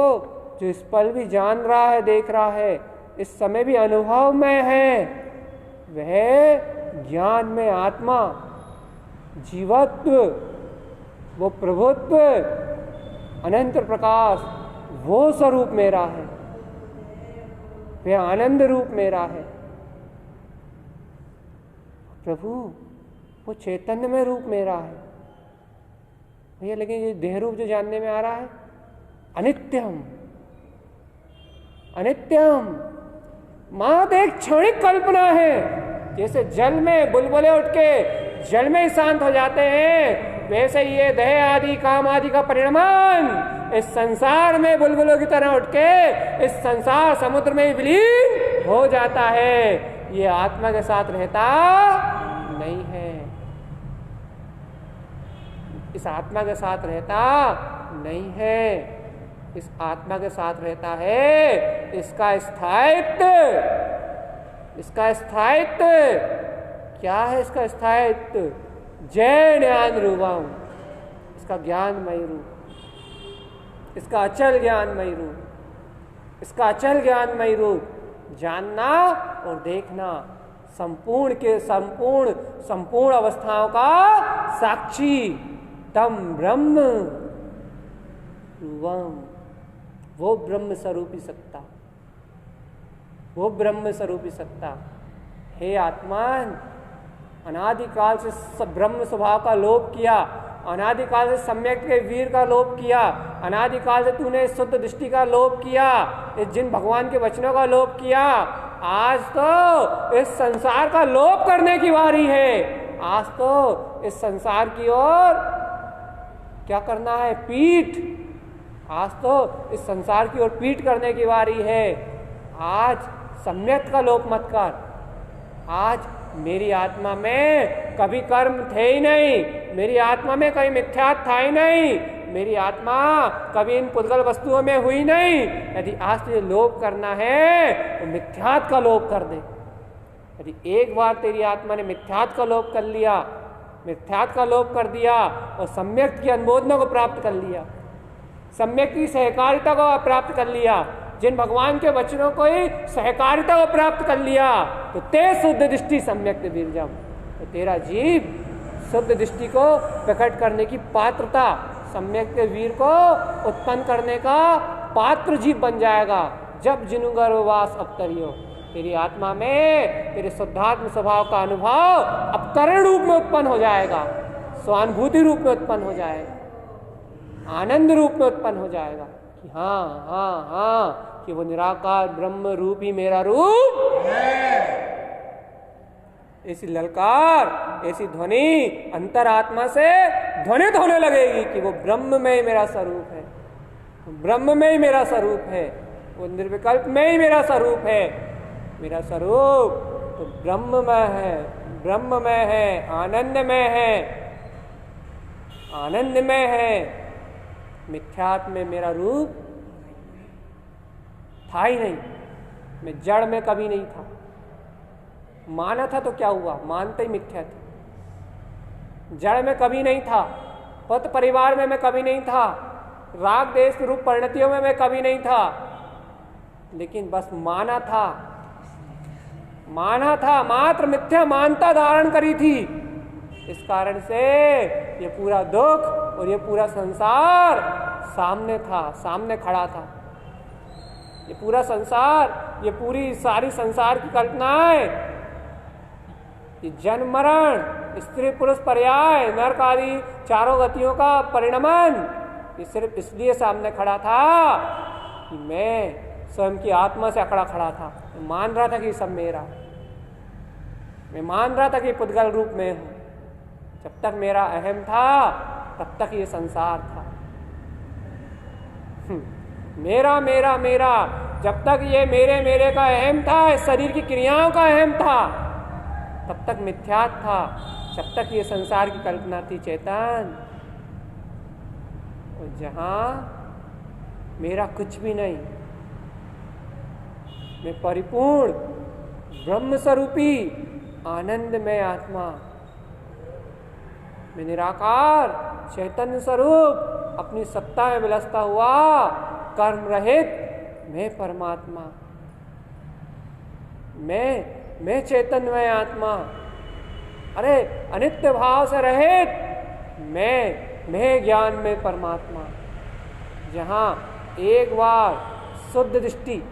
जो इस पल भी जान रहा है, देख रहा है, इस समय भी अनुभव में है, वह ज्ञान में आत्मा, जीवत्व, वो प्रभुत्व, अनंत प्रकाश, वो स्वरूप मेरा है, वह आनंद रूप मेरा है। प्रभु, वो चैतन्य में रूप मेरा है भैया। लेकिन ये देह रूप जो जानने में आ रहा है, अनित्यम अनित्यम, मात्र एक क्षणिक कल्पना है। जैसे जल में बुलबुले उठ के जल में ही शांत हो जाते हैं, वैसे ये देह आदि काम आदि का परिणाम इस संसार में बुलबुलों की तरह उठ के इस संसार समुद्र में विलीन हो जाता है। ये आत्मा के साथ रहता नहीं है, इस आत्मा के साथ रहता नहीं है, इस आत्मा के साथ रहता है इसका स्थायित्व। इसका स्थायित्व क्या है? इसका स्थायित्व जय ज्ञान रूपम, इसका ज्ञानमयी रूप, इसका अचल ज्ञानमयी रूप, इसका अचल ज्ञानमयी रूप जानना और देखना, संपूर्ण के संपूर्ण अवस्थाओं का साक्षी तम ब्रह्म रूपम, वो ब्रह्म स्वरूपी सत्ता, वो ब्रह्म स्वरूपी सत्ता। हे आत्मान, अनादिकाल से ब्रह्म स्वभाव का लोप किया, अनादिकाल से सम्यक के वीर का लोप किया, अनादिकाल से तूने शुद्ध दृष्टि का लोप किया, इस जिन भगवान के वचनों का लोप किया। आज तो इस संसार का लोप करने की बारी है। आज तो इस संसार की ओर क्या करना है? पीठ। आज तो इस संसार की ओर पीठ करने की बारी है। आज सम्यक का लोप मत कर। आज मेरी आत्मा में कभी कर्म थे ही नहीं, मेरी आत्मा में कभी मिथ्यात्व था ही नहीं, मेरी आत्मा कभी इन पुद्गल वस्तुओं में हुई नहीं। यदि आज तुझे लोप करना है तो मिथ्यात्व का लोप कर दे। यदि एक बार तेरी आत्मा ने मिथ्यात्व का लोप कर लिया, मिथ्यात्व का लोप कर दिया और सम्यक की अनुमोदना को प्राप्त कर लिया, सम्यक की सहकारिता को प्राप्त कर लिया, जिन भगवान के वचनों को ही सहकारिता को प्राप्त कर लिया, तो ते शुद्ध दृष्टि सम्यक वीर्यम, तो तेरा जीव शुद्ध दृष्टि को प्रकट करने की पात्रता, सम्यक वीर को उत्पन्न करने का पात्र जीव बन जाएगा। जब जिनुगर्भवास अवतरियो, तेरी आत्मा में तेरे शुद्धात्म स्वभाव का अनुभव अवतरण रूप में उत्पन्न हो जाएगा, स्वानुभूति रूप में उत्पन्न हो जाएगा, आनंद रूप में उत्पन्न हो जाएगा कि हाँ हाँ हाँ, कि वो निराकार ब्रह्म रूप ही मेरा रूप है। ऐसी ललकार, ऐसी ध्वनि अंतरात्मा से ध्वनित होने लगेगी कि वो ब्रह्म में ही मेरा स्वरूप है, ब्रह्म में ही मेरा स्वरूप है, वो निर्विकल्प में ही मेरा स्वरूप है। मेरा स्वरूप तो ब्रह्म में है, ब्रह्म में है, आनंद में है, आनंद में है। मिथ्यात्म में मेरा रूप था ही नहीं, मैं जड़ में कभी नहीं था। माना था तो क्या हुआ, मानते ही मिथ्या था। जड़ में कभी नहीं था, पत परिवार में मैं कभी नहीं था, राग देश रूप परिणतियों में मैं कभी नहीं था, लेकिन बस माना था, माना था, मात्र मिथ्या मानता धारण करी थी। इस कारण से ये पूरा दुख और ये पूरा संसार सामने था, सामने खड़ा था। ये पूरा संसार, ये पूरी सारी संसार की कल्पनाएं, ये जन्म मरण, स्त्री पुरुष पर्याय, नरक आदि चारों गतियों का परिणमन, ये सिर्फ इसलिए सामने खड़ा था कि मैं स्वयं की आत्मा से अकड़ा खड़ा था। मैं मान रहा था कि सब मेरा, मैं मान रहा था कि पुद्गल रूप में हूं। जब तक मेरा अहम था तब तक ये संसार था। मेरा मेरा मेरा, जब तक ये मेरे मेरे का अहम था, इस शरीर की क्रियाओं का अहम था, तब तक मिथ्यात था। जब तक ये संसार की कल्पना थी चेतन, और जहां मेरा कुछ भी नहीं, मैं परिपूर्ण ब्रह्म स्वरूपी आनंदमय आत्मा, मैं निराकार चैतन्य स्वरूप अपनी सत्ता में विलसता हुआ कर्म रहित मैं परमात्मा, मैं चैतन्यमय आत्मा, अरे अनित्य भाव से रहित मैं ज्ञान में परमात्मा। जहां एक बार शुद्ध दृष्टि,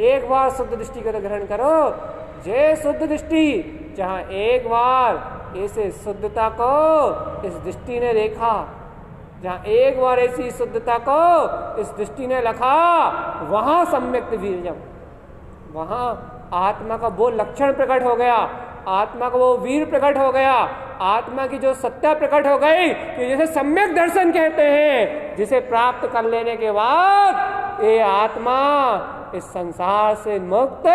एक बार शुद्ध दृष्टि को ग्रहण करो, जय शुद्ध दृष्टि, जहां एक बार ऐसे शुद्धता को इस दृष्टि ने देखा, जहां एक बार ऐसी शुद्धता को इस दृष्टि ने लखा, वहां सम्यक वीर्यम, वहां आत्मा का वो लक्षण प्रकट हो गया, आत्मा का वो वीर प्रकट हो गया, आत्मा की जो सत्ता प्रकट हो गई कि जिसे सम्यक दर्शन कहते हैं, जिसे प्राप्त कर लेने के बाद ये आत्मा इस संसार से मुक्त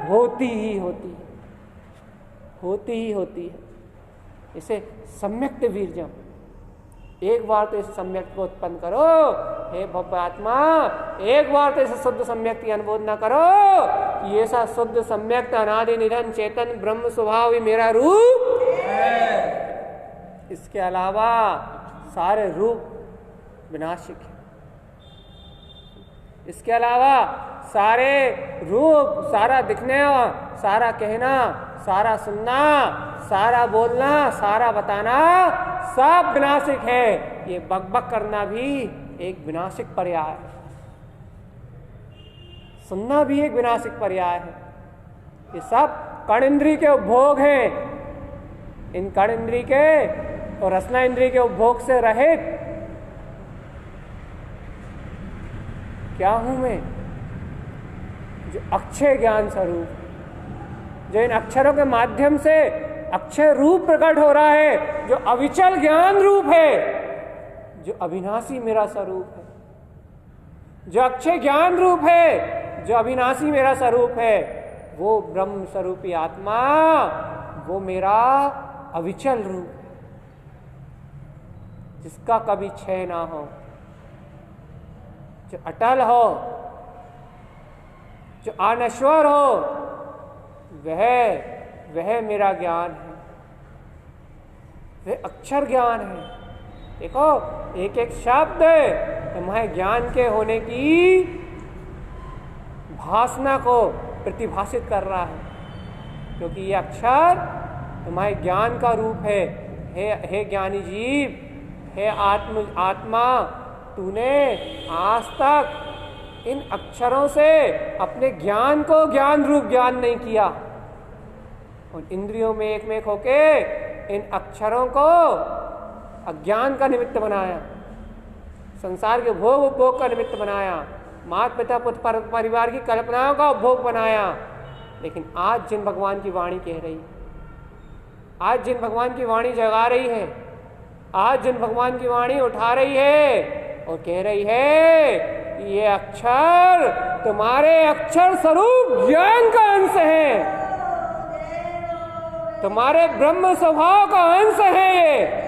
होती ही होती है, होती ही होती है। इसे सम्यक वीर्यम, एक बार तो इस सम्यक को उत्पन्न करो हे भव्य आत्मा, एक बार तो इसे शुद्ध सम्यक की अनुमोदना करो कि ऐसा शुद्ध सम्यक अनादि निधन चेतन ब्रह्म स्वभाव ही मेरा रूप है। इसके अलावा सारे रूप विनाशिक है, इसके अलावा सारे रूप, सारा दिखने, सारा कहना, सारा सुनना, सारा बोलना, सारा बताना सब विनाशिक है। ये बकबक करना भी एक विनाशिक पर्याय है, सुनना भी एक विनाशिक पर्याय है। ये सब कर्णेंद्रिय के उपभोग हैं। इन कर्णेंद्रिय के और रसना इंद्रिय के उपभोग से रहित क्या हूं मैं? जो अक्षय ज्ञान स्वरूप, जो इन अक्षरों के माध्यम से अक्षय रूप प्रकट हो रहा है, जो अविचल ज्ञान रूप है, जो अविनाशी मेरा स्वरूप है, जो अक्षय ज्ञान रूप है, जो अविनाशी मेरा स्वरूप है, वो ब्रह्म स्वरूपी आत्मा, वो मेरा अविचल रूप है, जिसका कभी क्षय ना हो, जो अटल हो, जो अनश्वर हो, वह मेरा ज्ञान है, वह अक्षर ज्ञान है, देखो एक एक शब्द तुम्हारे ज्ञान के होने की भासना को प्रतिभाषित कर रहा है, क्योंकि ये अक्षर तुम्हारे ज्ञान का रूप है। हे ज्ञानी जीव, हे आत्मा, तूने आज तक इन अक्षरों से अपने ज्ञान को ज्ञान रूप ज्ञान नहीं किया, और इंद्रियों में एक होके इन अक्षरों को अज्ञान का निमित्त बनाया, संसार के भोग उपभोग का निमित्त बनाया, माता पिता पुत्र परिवार की कल्पनाओं का उपभोग बनाया। लेकिन आज जिन भगवान की वाणी कह रही, आज जिन भगवान की वाणी जगा रही है, आज जिन भगवान की वाणी उठा रही है और कह रही है ये अक्षर तुम्हारे अक्षर स्वरूप ज्ञान का अंश है, तुम्हारे ब्रह्म स्वभाव का अंश है,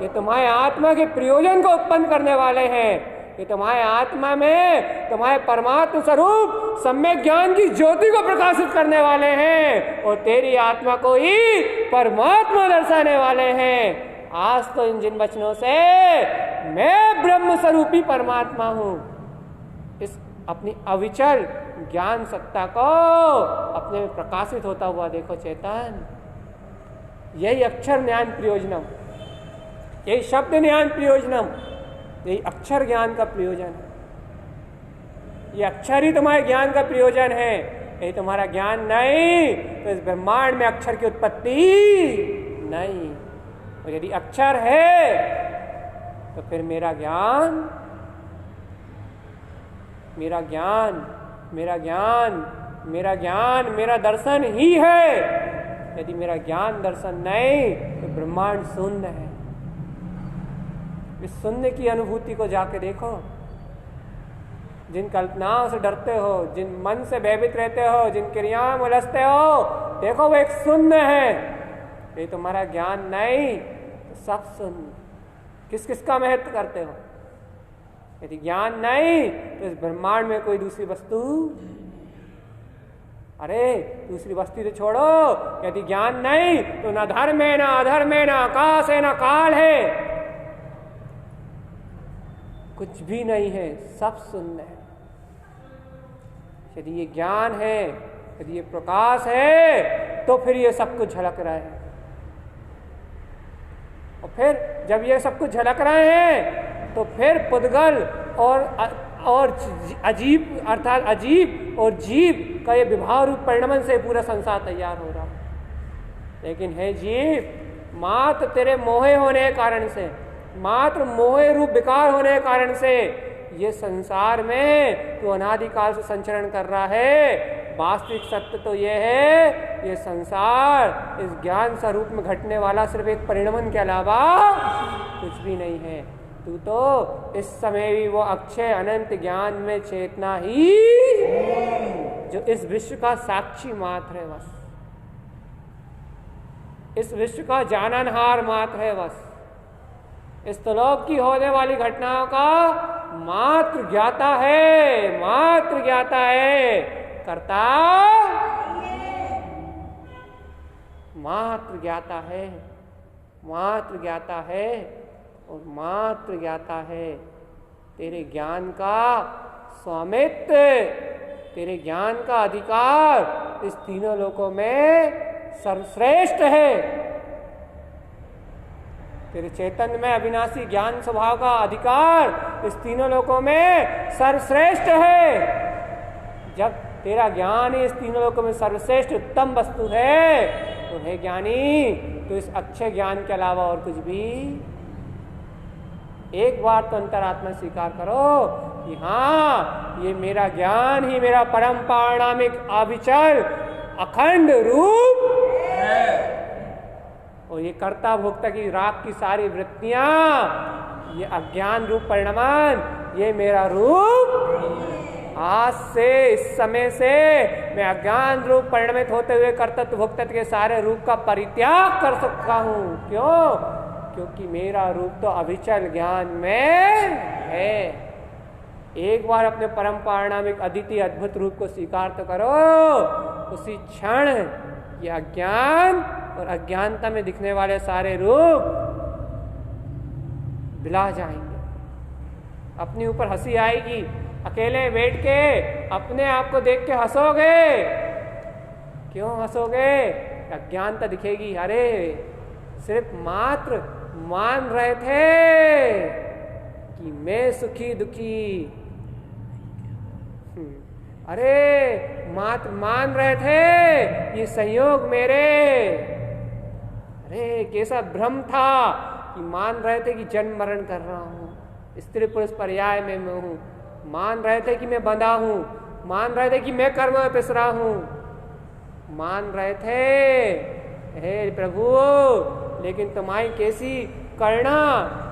ये तुम्हारे आत्मा के प्रयोजन को उत्पन्न करने वाले हैं, ये तुम्हारे आत्मा में तुम्हारे परमात्मा स्वरूप सम्यक ज्ञान की ज्योति को प्रकाशित करने वाले हैं, और तेरी आत्मा को ही परमात्मा दर्शाने वाले हैं। आज तो इन जिन वचनों से मैं ब्रह्म स्वरूपी परमात्मा हूं, इस अपनी अविचल ज्ञान सत्ता को अपने में प्रकाशित होता हुआ देखो चेतन। यही अक्षर ज्ञान प्रयोजनम, यही शब्द ज्ञान प्रयोजनम, यही अक्षर ज्ञान का प्रयोजन है। ये अक्षर ही तुम्हारे ज्ञान का प्रयोजन है। यही तुम्हारा ज्ञान नहीं तो इस ब्रह्मांड में अक्षर की उत्पत्ति नहीं, और यदि अक्षर है तो फिर मेरा ज्ञान मेरा ज्ञान मेरा ज्ञान मेरा ज्ञान मेरा दर्शन ही है। यदि मेरा ज्ञान दर्शन नहीं तो ब्रह्मांड शून्य है। इस शून्य की अनुभूति को जाके देखो। जिन कल्पनाओं से डरते हो, जिन मन से भयभीत रहते हो, जिन क्रियाओं में उलझते हो, देखो वो एक शून्य है। ये तुम्हारा ज्ञान नहीं तो सब शून्य। किस किस का महत्व करते हो? यदि ज्ञान नहीं तो इस ब्रह्मांड में कोई दूसरी वस्तु, अरे दूसरी वस्तु तो छोड़ो, यदि ज्ञान नहीं तो ना धर्म है, ना अधर्म है, ना आकाश है, ना काल है, कुछ भी नहीं है, सब शून्य है। यदि ये ज्ञान है, यदि ये प्रकाश है, तो फिर ये सब कुछ झलक रहा है। और फिर जब ये सब कुछ झलक रहे हैं तो फिर पुद्गल और अजीब अर्थात अजीब और जीव का ये विभाव रूप परिणमन से पूरा संसार तैयार हो रहा। लेकिन है जीव, मात्र तेरे मोहे होने के कारण से, मात्र मोहे रूप विकार होने के कारण से ये संसार में तो अनादिकाल से संचरण कर रहा है। वास्तविक सत्य तो ये है, ये संसार इस ज्ञान स्वरूप में घटने वाला सिर्फ एक परिणमन के अलावा कुछ भी नहीं है। तू तो इस समय भी वो अक्षय अनंत ज्ञान में चेतना ही जो इस विश्व का साक्षी मात्र है, बस इस विश्व का जाननहार मात्र है, बस इस त्रिलोक की होने वाली घटनाओं का मात्र ज्ञाता है, मात्र ज्ञाता है। कर्ता मात्र ज्ञाता है, मात्र ज्ञाता है और मात्र ज्ञाता है। तेरे ज्ञान का स्वामित्व, तेरे ज्ञान का अधिकार इस तीनों लोकों में सर्वश्रेष्ठ है। तेरे चैतन्य में अविनाशी ज्ञान स्वभाव का अधिकार इस तीनों लोकों में सर्वश्रेष्ठ है। जब तेरा ज्ञान ही इस तीनों लोकों में सर्वश्रेष्ठ उत्तम वस्तु है तो हे ज्ञानी, तो इस अच्छे ज्ञान के अलावा और कुछ भी, एक बार तो अंतरात्मा स्वीकार करो कि हाँ, ये मेरा ज्ञान ही मेरा परम पारणामिक अविचल अखंड रूप है, और ये कर्ता भोक्ता की राग की सारी वृत्तियां, ये अज्ञान रूप परिणमन, ये मेरा रूप। आज से, इस समय से मैं अज्ञान रूप परिणमित होते हुए कर्तव्य भोक्तत्व के सारे रूप का परित्याग कर सकता हूं। क्यों? क्योंकि मेरा रूप तो अविचल ज्ञान में है। एक बार अपने परम पारणामिक अद्वितीय अद्भुत रूप को स्वीकार तो करो, उसी क्षण ये अज्ञान और अज्ञानता में दिखने वाले सारे रूप बिला जाएंगे। अपने ऊपर हंसी आएगी, अकेले बैठ के अपने आप को देख के हंसोगे। क्यों हंसोगे? अज्ञानता दिखेगी। अरे सिर्फ मात्र मान रहे थे कि मैं सुखी दुखी, अरे मात्र मान रहे थे ये संयोग मेरे। अरे कैसा भ्रम था कि मान रहे थे कि जन्म मरण कर रहा हूं, स्त्री पुरुष पर्याय में मैं हूं, मान रहे थे कि मैं बंधा हूं, मान रहे थे कि मैं कर्म में पिस रहा हूं, मान रहे थे। हे प्रभु, लेकिन तुम्हारी कैसी करना,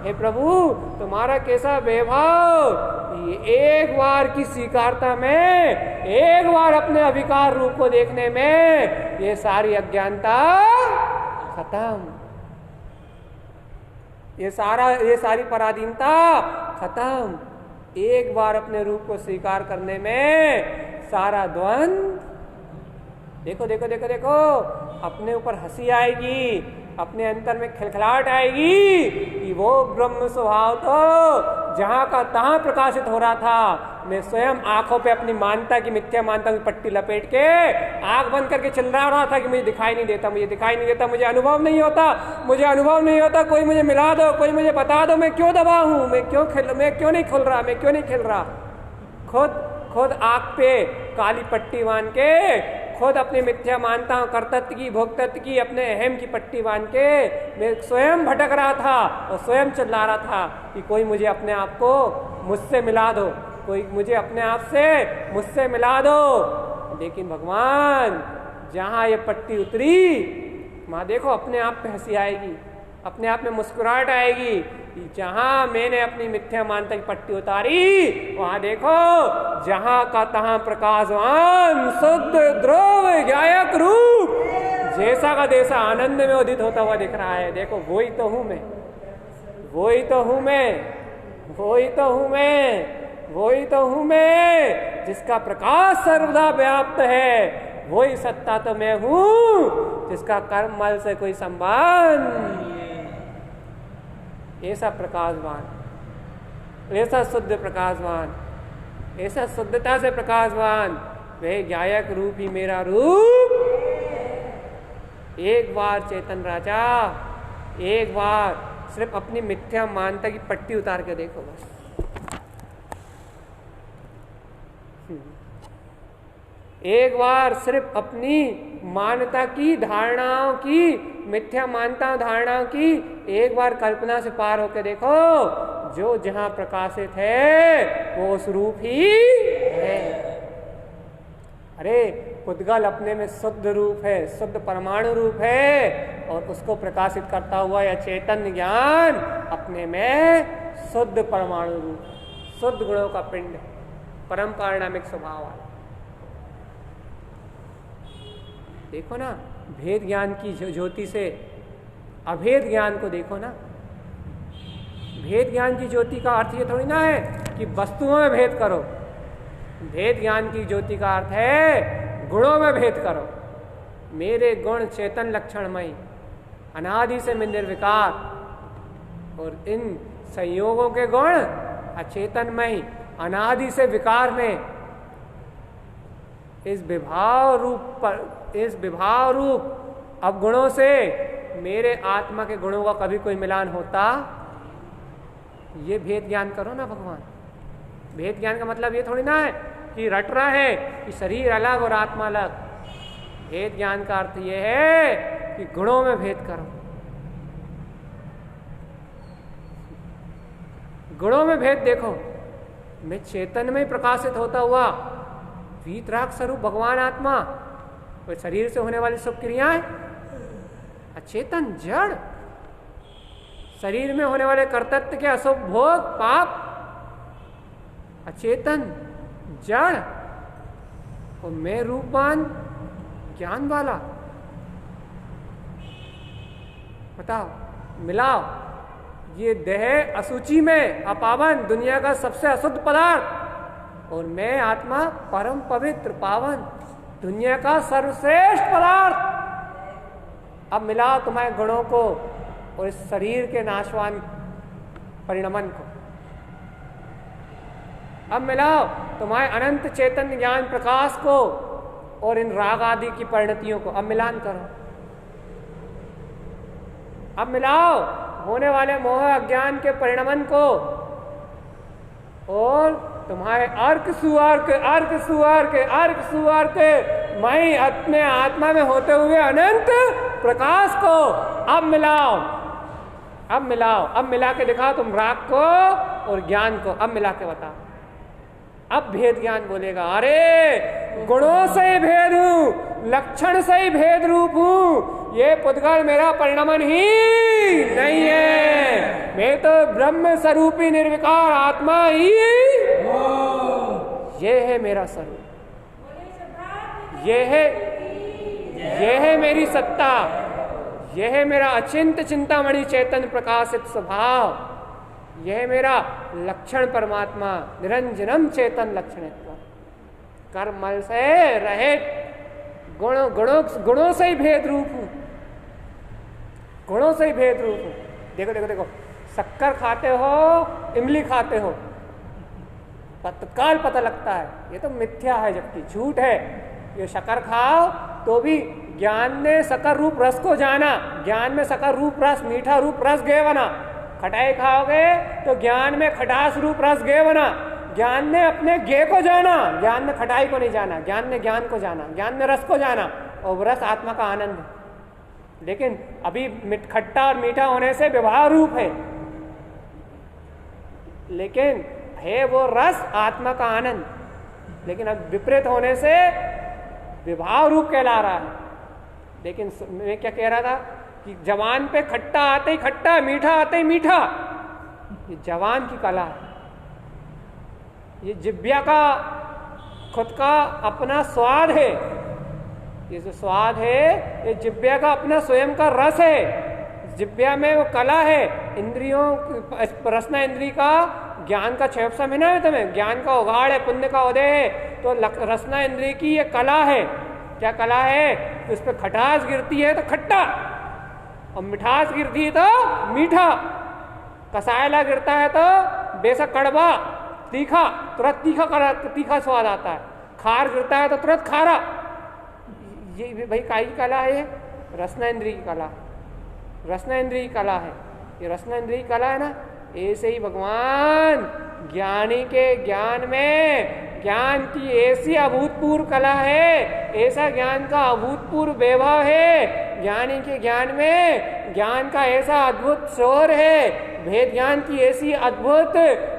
हे प्रभु तुम्हारा कैसा वैभव। ये एक बार की स्वीकारता में, एक बार अपने अविकार रूप को देखने में ये सारी अज्ञानता खत्म, ये सारी पराधीनता खत्म। एक बार अपने रूप को स्वीकार करने में सारा द्वंद। देखो देखो देखो देखो, अपने ऊपर हंसी आएगी, अपने अंतर में खिलखिलाहट आएगी कि वो ब्रह्म स्वभाव तो जहां का तहां प्रकाशित हो रहा था। मैं स्वयं आंखों पे अपनी मानता की, मिथ्या मानता की पट्टी लपेट के आंख बंद करके चल रहा था कि मुझे दिखाई नहीं देता, मुझे दिखाई नहीं देता, मुझे अनुभव नहीं होता, मुझे अनुभव नहीं होता, कोई मुझे मिला दो, कोई मुझे बता दो मैं क्यों दबा हूं, मैं क्यों नहीं खुल रहा, मैं क्यों नहीं खिल रहा। खुद आंख पे काली पट्टी बांध के, खुद अपनी मिथ्या मानता हूं, कर्तत्व की, भोक्तत्व की, अपने अहम की पट्टी बांध के मैं स्वयं भटक रहा था और स्वयं चिल्ला रहा था कि कोई मुझे अपने आप को मुझसे मिला दो, कोई मुझे अपने आप से मुझसे मिला दो। लेकिन भगवान जहां ये पट्टी उतरी, वहां देखो अपने आप पे हंसी आएगी, अपने आप में मुस्कुराहट आएगी। जहां मैंने अपनी मिथ्या मानता की पट्टी उतारी, वहां देखो जहां का तहां प्रकाशवान शुद्ध ध्रुव गायक रूप जैसा का जैसा आनंद में उदित होता हुआ दिख रहा है। देखो वही तो हूं मैं, वही तो हूं मैं, वही तो हूं मैं, वही तो हूं मैं, जिसका प्रकाश सर्वदा व्याप्त है। वही सत्ता तो मैं हूं जिसका कर्म मल से कोई संबंध। ऐसा प्रकाशवान, ऐसा शुद्ध प्रकाशवान, ऐसा शुद्धता से प्रकाशवान, वह गायक रूप ही मेरा रूप। एक बार चेतन राजा, एक बार सिर्फ अपनी मिथ्या मानता की पट्टी उतार के देखो बस। एक बार सिर्फ अपनी मान्यता की, धारणाओं की, मिथ्या मानता धारणाओं की एक बार कल्पना से पार होकर देखो। जो जहां प्रकाशित है वो उस रूप ही है। अरे पुद्गल अपने में शुद्ध रूप है, शुद्ध परमाणु रूप है, और उसको प्रकाशित करता हुआ यह चैतन्य ज्ञान अपने में शुद्ध परमाणु रूप, शुद्ध गुणों का पिंड है, परम पारिणामिक स्वभाव वाला। देखो ना, भेद ज्ञान की ज्योति से अभेद ज्ञान को देखो ना। भेद ज्ञान की ज्योति का अर्थ ये थोड़ी ना है कि वस्तुओं में भेद करो। भेद ज्ञान की ज्योति का अर्थ है गुणों में भेद करो। मेरे गुण चेतन लक्षणमयी, अनादि से मैं निर्विकार, और इन संयोगों के गुण अचेतनमयी, अनादि से विकार में। इस विभाव रूप अवगुणों से मेरे आत्मा के गुणों का कभी कोई मिलान होता? ये भेद ज्ञान करो ना भगवान। भेद ज्ञान का मतलब ये थोड़ी ना है कि रट रहा है कि शरीर अलग और आत्मा अलग। भेद ज्ञान का अर्थ ये है कि गुणों में भेद करो। गुणों में भेद देखो। मैं चेतन में प्रकाशित होता हुआ वीतराग स्वरूप भगवान आत्मा, और शरीर से होने वाली सब क्रियाएं अचेतन जड़, शरीर में होने वाले कर्तव्य के अशुभ भोग पाप अचेतन जड़, और मैं रूपवान ज्ञान वाला। बताओ, मिलाओ। ये देह अशुचि में अपावन, दुनिया का सबसे अशुद्ध पदार्थ, और मैं आत्मा परम पवित्र पावन, दुनिया का सर्वश्रेष्ठ पदार्थ। अब मिलाओ तुम्हारे गुणों को और इस शरीर के नाशवान परिणमन को। अब मिलाओ तुम्हारे अनंत चेतन ज्ञान प्रकाश को और इन राग आदि की परिणतियों को, अब मिलान करो। अब मिलाओ होने वाले मोह अज्ञान के परिणमन को और तुम्हारे अर्क सुअर्क मैं अपने आत्मा में होते हुए अनंत प्रकाश को। अब मिलाओ, अब मिला के दिखाओ तुम राग को और ज्ञान को, अब मिला के बताओ। अब भेद ज्ञान बोलेगा, अरे गुणों से ही भेद हूं, लक्षण से ही भेद रूप हूं, ये पुद्गल मेरा परिणमन ही नहीं है, मैं तो ब्रह्म स्वरूपी निर्विकार आत्मा ही, ये है मेरा स्वरूप, ये है मेरी सत्ता, यह है मेरा अचिंत चिंतामणि चैतन्य प्रकाशित स्वभाव, यह है मेरा लक्षण परमात्मा निरंजनम चेतन लक्षणत्व। कर्मल से रहित गुणों से ही भेद रूप हूं, गुणों से ही भेद रूप हूं। देखो देखो देखो, शक्कर खाते हो, इमली खाते हो, तत्काल पता लगता है ये तो मिथ्या है, जबकि झूठ है। ये शक्कर खाओ तो भी ज्ञान ने शक्कर रूप रस को जाना, ज्ञान में शक्कर रूप रस, मीठा रूप रस गए बना। खटाई खाओगे तो ज्ञान में खटास रूप रस गए बना, ज्ञान ने अपने गे को जाना, ज्ञान ने खटाई को नहीं जाना, ज्ञान ने ज्ञान को जाना, ज्ञान ने रस को जाना, और रस आत्मा का आनंद है। लेकिन अभी खट्टा और मीठा होने से व्यवहार रूप है, लेकिन है वो रस आत्मा का आनंद, लेकिन अब विपरीत होने से विभाव रूप कहला रहा है। लेकिन मैं क्या कह रहा था कि जवान पे खट्टा आते ही खट्टा, मीठा आते ही मीठा, ये जवान की कला है। ये जिब्या का खुद का अपना स्वाद है, ये जो स्वाद है ये जिब्या का अपना स्वयं का रस है, जिब्या में वो कला है। इंद्रियों रसना इंद्री का ज्ञान का क्षय समझना है तुम्हें, ज्ञान का उगाड़ है, पुण्य का उदय है, तो रसना इंद्री की ये कला है। क्या कला है? तो उस पर खटास गिरती है तो खट्टा, और मिठास गिरती है तो मीठा, कसायला गिरता है तो बेशक कड़वा, तीखा, तुरंत तीखा स्वाद आता है, खार गिरता है तो तुरंत खारा। ये भाई काई की कला है? रसना इंद्री की कला, रसना इंद्री की कला है। ये रसना इंद्री की कला है ना, ऐसे ही भगवान ज्ञानी के ज्ञान में ज्ञान की ऐसी अभूतपूर्व कला है, ऐसा ज्ञान का अभूतपूर्व वैभव है, ज्ञानी के ज्ञान में ज्ञान का ऐसा अद्भुत शोर है, भेद ज्ञान की ऐसी अद्भुत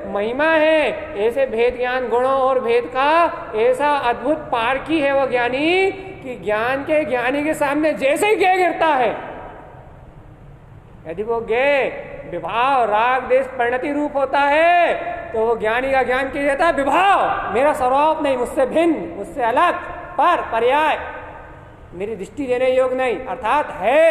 महिमा है, ऐसे भेद ज्ञान गुणों और भेद का ऐसा अद्भुत पारखी है वो ज्ञानी, कि ज्ञान के ज्ञानी के सामने जैसे ही गे गिरता है, यदि वो गे विभाव राग देश परिणति रूप होता है, तो वो ज्ञानी का ज्ञान किया जाता है विभाव, मेरा स्वरूप नहीं, मुझसे भिन्न, मुझसे अलग, पर पर्याय, मेरी दृष्टि देने योग्य नहीं, अर्थात है।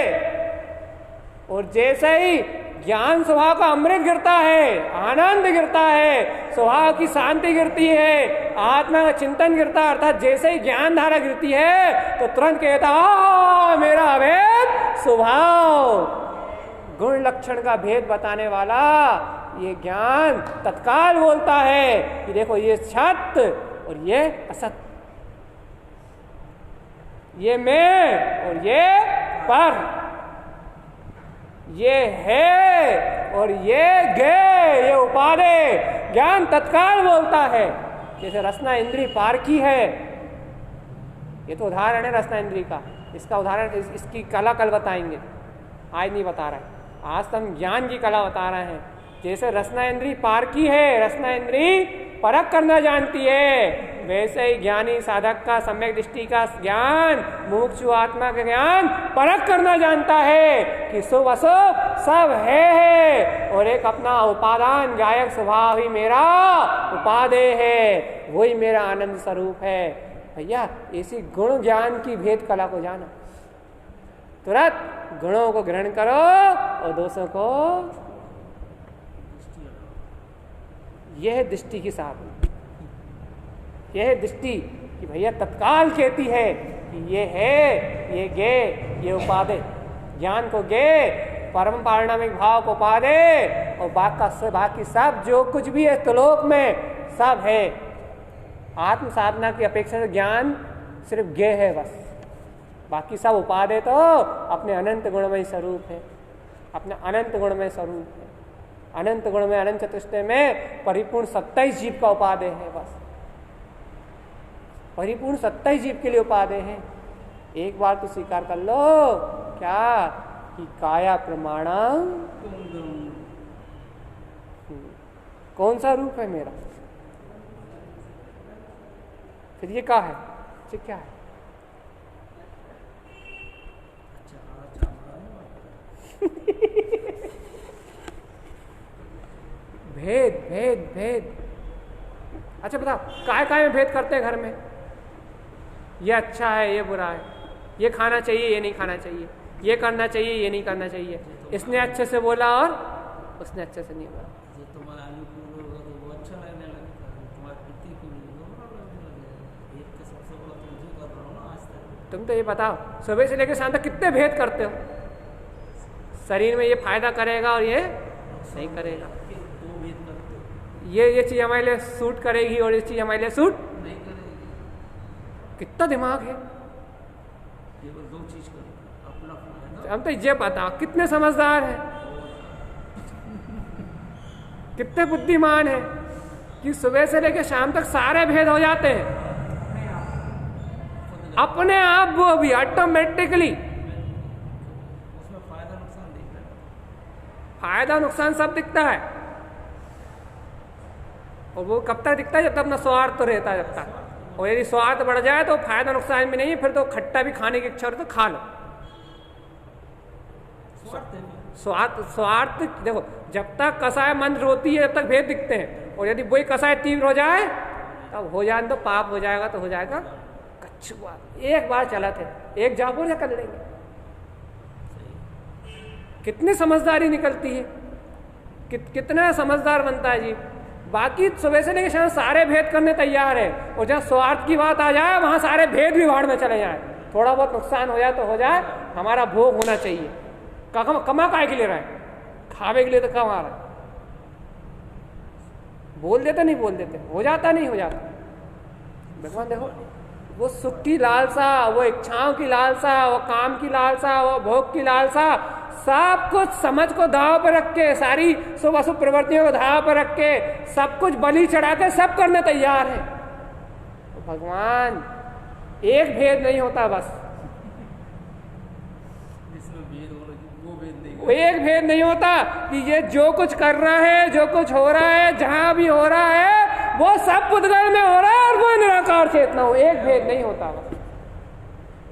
और जैसे ही ज्ञान स्वभाव का अमृत गिरता है, आनंद गिरता है, स्वभाव की शांति गिरती है, आत्मा का चिंतन गिरता है, अर्थात जैसे ही ज्ञान धारा गिरती है तो तुरंत कहता मेरा अभेद स्वभाव, गुण लक्षण का भेद बताने वाला ये ज्ञान तत्काल बोलता है कि देखो ये सत्य और ये असत, ये मैं और ये पर, ये है और ये गे, ये उपाधि। ज्ञान तत्काल बोलता है। जैसे रसना इंद्री पारखी है, ये तो उदाहरण है रसना इंद्री का, इसका उदाहरण इसकी कला कल बताएंगे, आज नहीं बता रहे, आज तो हम ज्ञान की कला बता रहे हैं। जैसे रसना इंद्री पारखी है, रसना इंद्री परख करना जानती है, वैसे ही ज्ञानी साधक का सम्यक दृष्टि का ज्ञान, मुमुक्षु आत्मा का ज्ञान परख करना जानता है कि शुभ अशुभ सब है, और एक अपना उपादान गायक स्वभाव ही मेरा उपादेय है, वही मेरा आनंद स्वरूप है। भैया ऐसी गुण ज्ञान की भेद कला को जाना, तुरंत गुणों को ग्रहण करो और दोषों को, यह दृष्टि की साधना, यह दृष्टि कि भैया तत्काल कहती है कि ये है, ये गे, ये उपादे, ज्ञान को गे, परम पारिणामिक भाव को उपादे, और बाकी सब जो कुछ भी है त्रिलोक में सब है। आत्म साधना की अपेक्षा से ज्ञान सिर्फ ज्ञ है बस, बाकी सब उपादेय तो अपने अनंत गुणमय स्वरूप है, अपने अनंत गुणमय स्वरूप है। अनंत गुण में अनंत चतुष्टय में परिपूर्ण 27 जीव का उपादेय है बस, परिपूर्ण 27 जीव के लिए उपादेय है। एक बार तो स्वीकार कर लो क्या कि काया प्रमाणम, कौन सा रूप है मेरा, फिर ये क्या है, ये क्या है? भेद भेद भेद। अच्छा बताओ, काय में भेद करते हैं घर में? ये अच्छा है, ये बुरा है, ये खाना चाहिए, ये नहीं खाना चाहिए, ये करना चाहिए, ये नहीं करना चाहिए, इसने अच्छे से बोला और उसने अच्छे से नहीं बोला। तुम तो ये बताओ, सुबह से लेकर शाम तक कितने भेद करते हो? शरीर में ये फायदा करेगा और ये नहीं करेगा, ये चीज हमारे लिए सूट करेगी और ये चीज हमारे लिए सूट नहीं करेगी। कितना दिमाग है, केवल दो चीज अपना। हम तो ये बताओ कितने समझदार हैं, कितने बुद्धिमान हैं कि सुबह से लेकर शाम तक सारे भेद हो जाते हैं अपने आप, वो भी ऑटोमेटिकली। उसमें फायदा नुकसान सब दिखता है, और वो कब तक दिखता है? जब तक अपना स्वार्थ तो रहता है जब तक। और यदि स्वार्थ बढ़ जाए तो फायदा नुकसान भी नहीं है, फिर तो खट्टा भी खाने की इच्छा हो तो खा लो। स्वार्थ देखो, जब तक कसाय मंद रोती है जब तक भेद दिखते हैं, और यदि वही कसाय तीव्र हो जाए तब हो जाए तो पाप हो जाएगा, तो हो जाएगा कछुआ। एक बार चला थे, एक जाबो या कर लेंगे। कितनी समझदारी निकलती है, कितना समझदार बनता है जी। बाकी सुबह से लेकर शाम सारे भेद करने तैयार है, और जब स्वार्थ की बात आ जाए वहां सारे भेद भी भाड़ में चले जाए। थोड़ा बहुत नुकसान हो जाए तो हो जाए, हमारा भोग होना चाहिए। कमा काय के लिए रहा है, खावे के लिए तो कमा रहा है। बोल देते नहीं बोल देते, हो जाता नहीं हो जाता। भगवान देखो, वो सुख की लालसा, वो इच्छाओं की लालसा, वो काम की लालसा, वो भोग की लालसा, सब कुछ समझ को दाव पर रख के, सारी शुभ अशुभ प्रवृत्तियों को दाव पर रख के, सब कुछ बलि चढ़ा के सब करने तैयार है। तो भगवान एक भेद नहीं होता बस, वो एक भेद नहीं होता कि ये जो कुछ कर रहा है, जो कुछ हो रहा है, जहां भी हो रहा है, वो सब पुद्गल में हो रहा है और वो निराकार चेतना हो। एक भेद नहीं होता बस,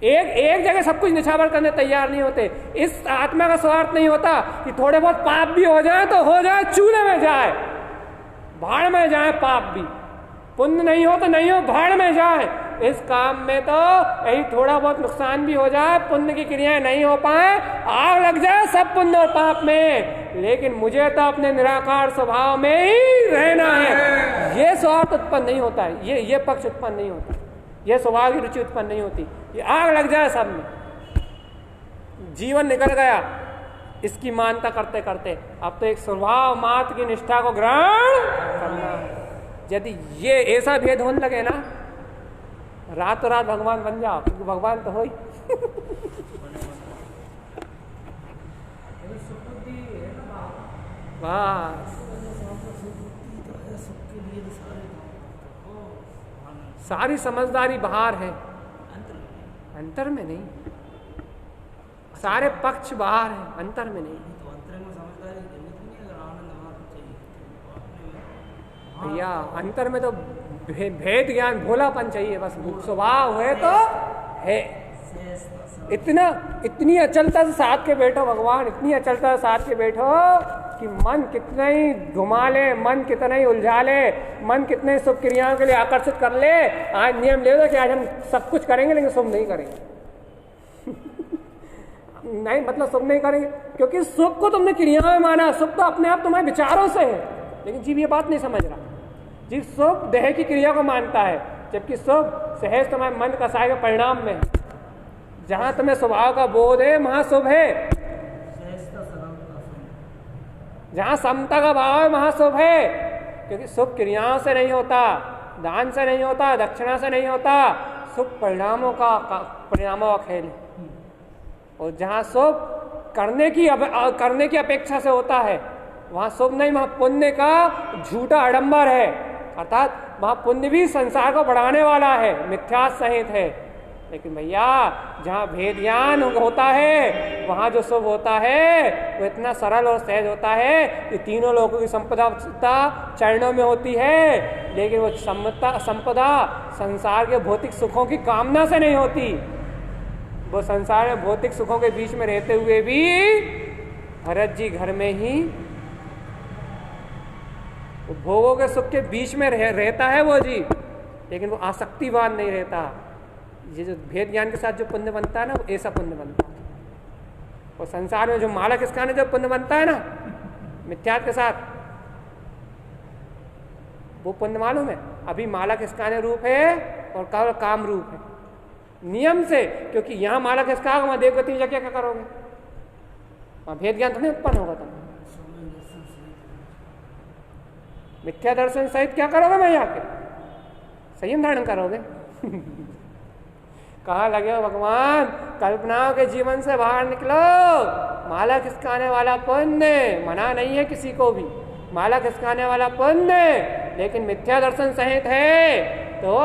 एक जगह सब कुछ निछावर करने तैयार नहीं होते। इस आत्मा का स्वार्थ नहीं होता कि थोड़े बहुत पाप भी हो जाए तो हो जाए, चूल्हे में जाए, भाड़ में जाए, पाप भी, पुण्य नहीं हो तो नहीं हो, भाड़ में जाए। इस काम में तो यही थोड़ा बहुत नुकसान भी हो जाए, पुण्य की क्रियाएं नहीं हो पाए, आग लग जाए सब पुण्य और पाप में, लेकिन मुझे तो अपने निराकार स्वभाव में ही रहना है। ये स्वार्थ उत्पन्न नहीं होता है, ये पक्ष उत्पन्न नहीं होता, ये स्वभाव की रुचि उत्पन्न नहीं होती। ये आग लग जाए सब में, जीवन निकल गया इसकी मानता करते करते। अब तो एक स्वभाव मात्र की निष्ठा को ग्रहण करना है। यदि ये ऐसा भेद होने लगे ना, रातों रात भगवान बन जाओ, क्योंकि भगवान तो हो ही। बस सारी समझदारी बाहर है, अंतर में नहीं। सारे पक्ष बाहर है, अंतर में नहीं। भैया अंतर में तो भेद ज्ञान, भोलापन चाहिए बस। स्वभाव है तो है, इतनी अचलता से साथ के बैठो भगवान, इतनी अचलता से साथ के बैठो कि मन कितना ही घुमा ले, मन कितना ही उलझा ले, मन कितने शुभ क्रियाओं के लिए आकर्षित कर ले। आज नियम ले लो कि आज हम सब कुछ करेंगे लेकिन शुभ नहीं करेंगे। नहीं मतलब शुभ नहीं करेंगे क्योंकि शुभ को तुमने क्रियाओं में माना, शुभ तो अपने आप तुम्हारे विचारों से है, लेकिन जीव ये बात नहीं समझ रहा। जीव शुभ देह की क्रिया को मानता है, जबकि शुभ सहज तुम्हारे मन कसाय के परिणाम में। जहां तुम्हें स्वभाव का बोध है वहां शुभ है। जहाँ समता का भाव है वहाँ शुभ है, क्योंकि शुभ क्रियाओं से नहीं होता, दान से नहीं होता, दक्षिणा से नहीं होता, शुभ परिणामों का खेल है। और जहाँ शुभ करने की अपेक्षा से होता है वहाँ शुभ नहीं, वहाँ पुण्य का झूठा आडंबर है। अर्थात वहाँ पुण्य भी संसार को बढ़ाने वाला है, मिथ्या सहित है। लेकिन भैया जहाँ भेद ज्ञान होता है वहाँ जो शुभ होता है वो इतना सरल और सहज होता है कि तीनों लोगों की संपदा चरणों में होती है। लेकिन वो संपदा संसार के भौतिक सुखों की कामना से नहीं होती। वो संसार में भौतिक सुखों के बीच में रहते हुए भी भरत जी घर में ही भोगों के सुख के बीच में रहता है वो जी, लेकिन वो आसक्तिवान नहीं रहता। ये जो भेद ज्ञान के साथ जो पुण्य बनता है ना, वो ऐसा पुण्य बनता है। और संसार में जो माला किसका ने जो पुण्य बनता है ना मिथ्यात के साथ, वो पुण्य मालूम है अभी माला किसका ने रूप है और केवल काम रूप है नियम से। क्योंकि यहाँ माला किसका वहां देवगति जाके क्या करोगे, वहां भेद ज्ञान थोड़ी उत्पन्न होगा। तुम मिथ्या दर्शन सहित क्या करोगे, मैं यहाँ के संयम धारण करोगे। कहाँ लगे हो भगवान, कल्पनाओं के जीवन से बाहर निकलो। माला खिसकाने वाला पुण्य मना नहीं है किसी को भी, माला खिसकाने वाला पुण्य, लेकिन मिथ्या दर्शन सहित है तो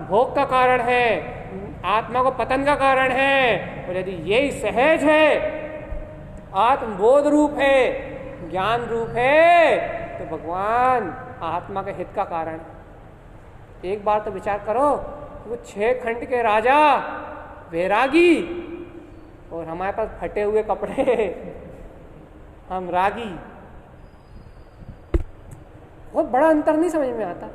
भोग का कारण है, आत्मा को पतन का कारण है। और यदि यही सहज है, आत्मबोध रूप है, ज्ञान रूप है, तो भगवान आत्मा के हित का कारण। एक बार तो विचार करो, वो 6 खंड के राजा वैरागी और हमारे पास फटे हुए कपड़े, हम रागी। बहुत बड़ा अंतर नहीं समझ में आता।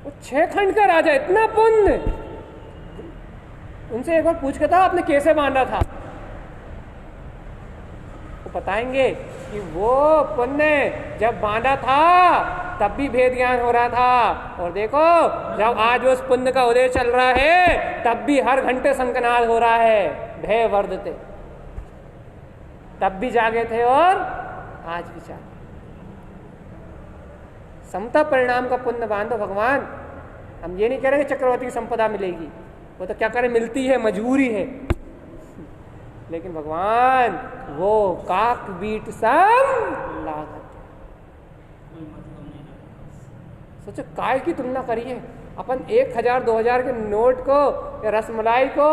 वो 6 खंड का राजा, इतना पुण्य। उनसे एक बार पूछ के था आपने कैसे बांधा था, वो बताएंगे कि वो पुण्य जब बांधा था तब भी भेद ज्ञान हो रहा था, और देखो जब आज उस पुण्य का उदय चल रहा है तब भी हर घंटे संकनाद हो रहा है, भय वर्धते। तब भी जागे थे और आज भी जागे। समता परिणाम का पुण्य बांधो भगवान। हम ये नहीं कह रहे कि चक्रवर्ती की संपदा मिलेगी, वो तो क्या करें, मिलती है, मजबूरी है। लेकिन भगवान वो काक बीट सम लागत। सोचो काय की तुलना करिए, अपन 1000-2000 के नोट को या रसमलाई को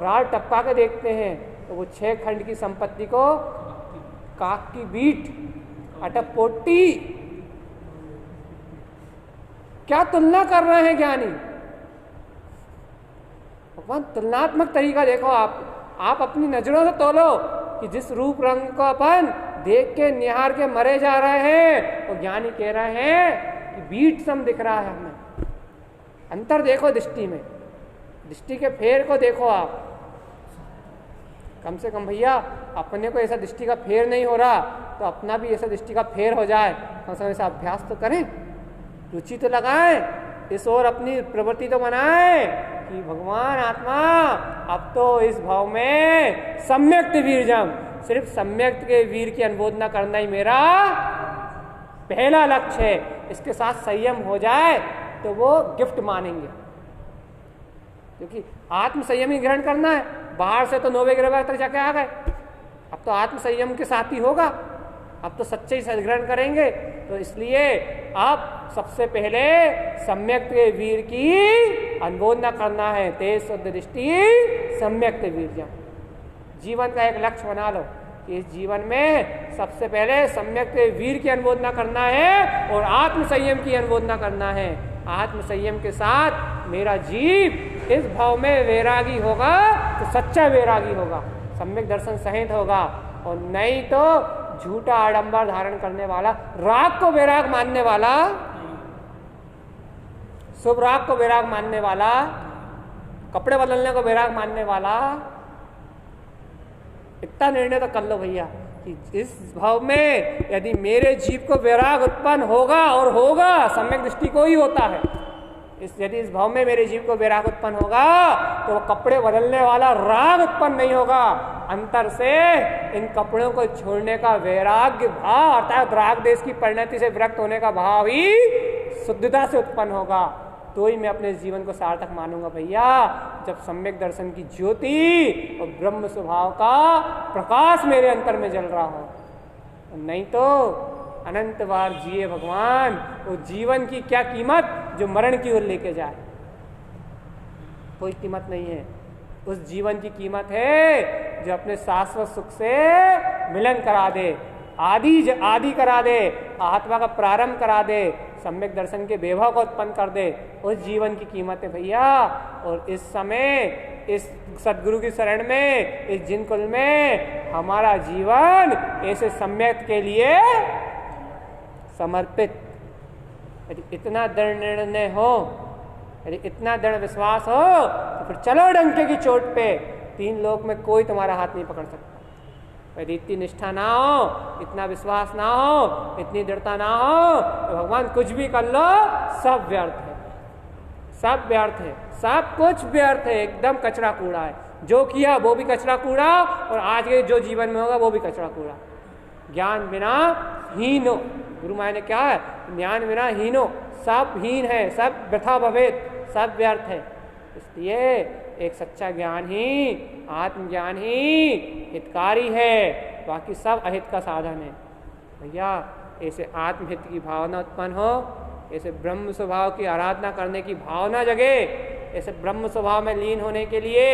रात टपका के देखते हैं, तो वो 6 खंड की संपत्ति को काक की बीट, अटप पोटी। क्या तुलना कर रहे हैं ज्ञानी भगवान। तुलनात्मक तरीका देखो, आप अपनी नजरों से तोलो कि जिस रूप रंग को अपन देख के निहार के मरे जा रहे हैं, तो ज्ञानी कह रहे हैं कि बीट सम दिख रहा है हमें। अंतर देखो दृष्टि में, दृष्टि के फेर को देखो आप। कम से कम भैया अपने को ऐसा दृष्टि का फेर नहीं हो रहा, तो अपना भी ऐसा दृष्टि का फेर हो जाए। कम से कम ऐसा अभ्यास तो करें, रुचि तो लगाएं, इस ओर अपनी प्रवृत्ति तो बनाएं कि भगवान आत्मा अब तो इस भाव में सम्यक वीरजम, सिर्फ सम्यक के वीर की अनुमोदना करना ही मेरा पहला लक्ष्य है। इसके साथ संयम हो जाए तो वो गिफ्ट मानेंगे, क्योंकि आत्म संयम ही ग्रहण करना है। बाहर से तो 9वें ग्रह तक जाके आ गए, अब तो आत्म संयम के साथ ही होगा, अब तो सच्चे ही ग्रहण करेंगे। तो इसलिए आप सबसे पहले सम्यक वीर की अनुमोदना करना है। तेज शुद्ध दृष्टि सम्यक वीरजम। जीवन का एक लक्ष्य बना लो कि इस जीवन में सबसे पहले सम्यक वीर की अनुमोदना करना है और आत्म संयम की अनुमोदना करना है। आत्म संयम के साथ मेरा जीव इस भाव में वैरागी होगा तो सच्चा वैरागी होगा, सम्यक दर्शन सहित होगा, और नहीं तो झूठा आडंबर धारण करने वाला, राग को वैराग मानने वाला, शुभ राग को वैराग मानने वाला, कपड़े बदलने को वैराग मानने वाला। इतना निर्णय तो कर लो भैया कि इस भाव में यदि मेरे जीव को वैराग उत्पन्न होगा, और होगा, सम्यक दृष्टि को ही होता है, यदि इस भाव में मेरे जीव को वैराग उत्पन्न होगा तो कपड़े बदलने वाला राग उत्पन्न नहीं होगा, अंतर से इन कपड़ों को छोड़ने का वैराग्य भाव अर्थात राग देश की परिणति से विरक्त होने का भाव ही शुद्धता से उत्पन्न होगा, तो ही मैं अपने जीवन को सार्थक मानूंगा भैया, जब सम्यक दर्शन की ज्योति और ब्रह्म स्वभाव का प्रकाश मेरे अंतर में जल रहा हो। नहीं तो अनंत बार जिए भगवान, वो जीवन की क्या कीमत जो मरण की ओर लेके जाए, कोई कीमत नहीं है। उस जीवन की कीमत है जो अपने शाश्वत सुख से मिलन करा दे, आदि करा दे, आत्मा का प्रारंभ करा दे, सम्यक दर्शन के वैभव को उत्पन्न कर दे, उस जीवन की कीमत है भैया। और इस समय इस सदगुरु की शरण में, इस जिन कुल में हमारा जीवन ऐसे सम्यक के लिए समर्पित। यदि इतना दृढ़ निर्णय हो, यदि इतना दृढ़ विश्वास हो, तो फिर चलो डंके की चोट पे, 3 लोक में कोई तुम्हारा हाथ नहीं पकड़ सकता। यदि इतनी निष्ठा ना हो, इतना विश्वास ना हो, इतनी दृढ़ता ना हो, तो भगवान कुछ भी कर लो सब व्यर्थ है, सब व्यर्थ है, सब कुछ व्यर्थ है, एकदम कचरा कूड़ा है। जो किया वो भी कचरा कूड़ा, और आज के जो जीवन में होगा वो भी कचरा कूड़ा। ज्ञान बिना हीन हो, गुरु माया ने क्या है, ज्ञान बिना हीन हो, सब हीन है, सब वृथा भवेत, सब व्यर्थ है। इसलिए एक सच्चा ज्ञान ही, आत्मज्ञान ही हितकारी है, बाकी सब अहित का साधन है। भैया ऐसे आत्महित की भावना उत्पन्न हो, ऐसे ब्रह्म स्वभाव की आराधना करने की भावना जगे, ऐसे ब्रह्म स्वभाव में लीन होने के लिए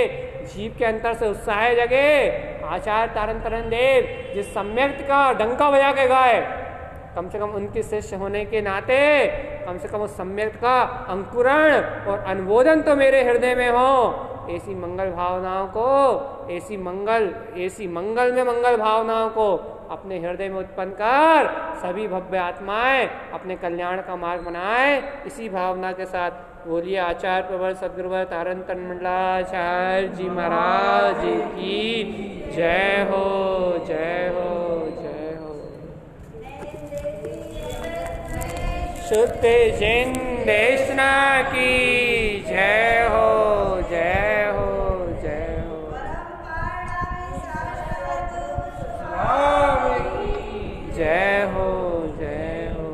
जीव के अंतर से उत्साह जगे। आचार्य तारण तरण देव जिस सम्यक का डंका बजा के गाए, कम से कम उनके शिष्य होने के नाते कम से कम उस सम्यक का अंकुरण और अनुमोदन तो मेरे हृदय में हो। ऐसी मंगल भावनाओं को, ऐसी मंगल में मंगल भावनाओं को अपने हृदय में उत्पन्न कर सभी भव्य आत्माएं अपने कल्याण का मार्ग बनाए। इसी भावना के साथ बोलिए आचार्य प्रवर सदगुरुवर तारण तन्मंडलाचार्य जी महाराज की जय हो, जय हो, जय हो। शुद्ध जैन देशना की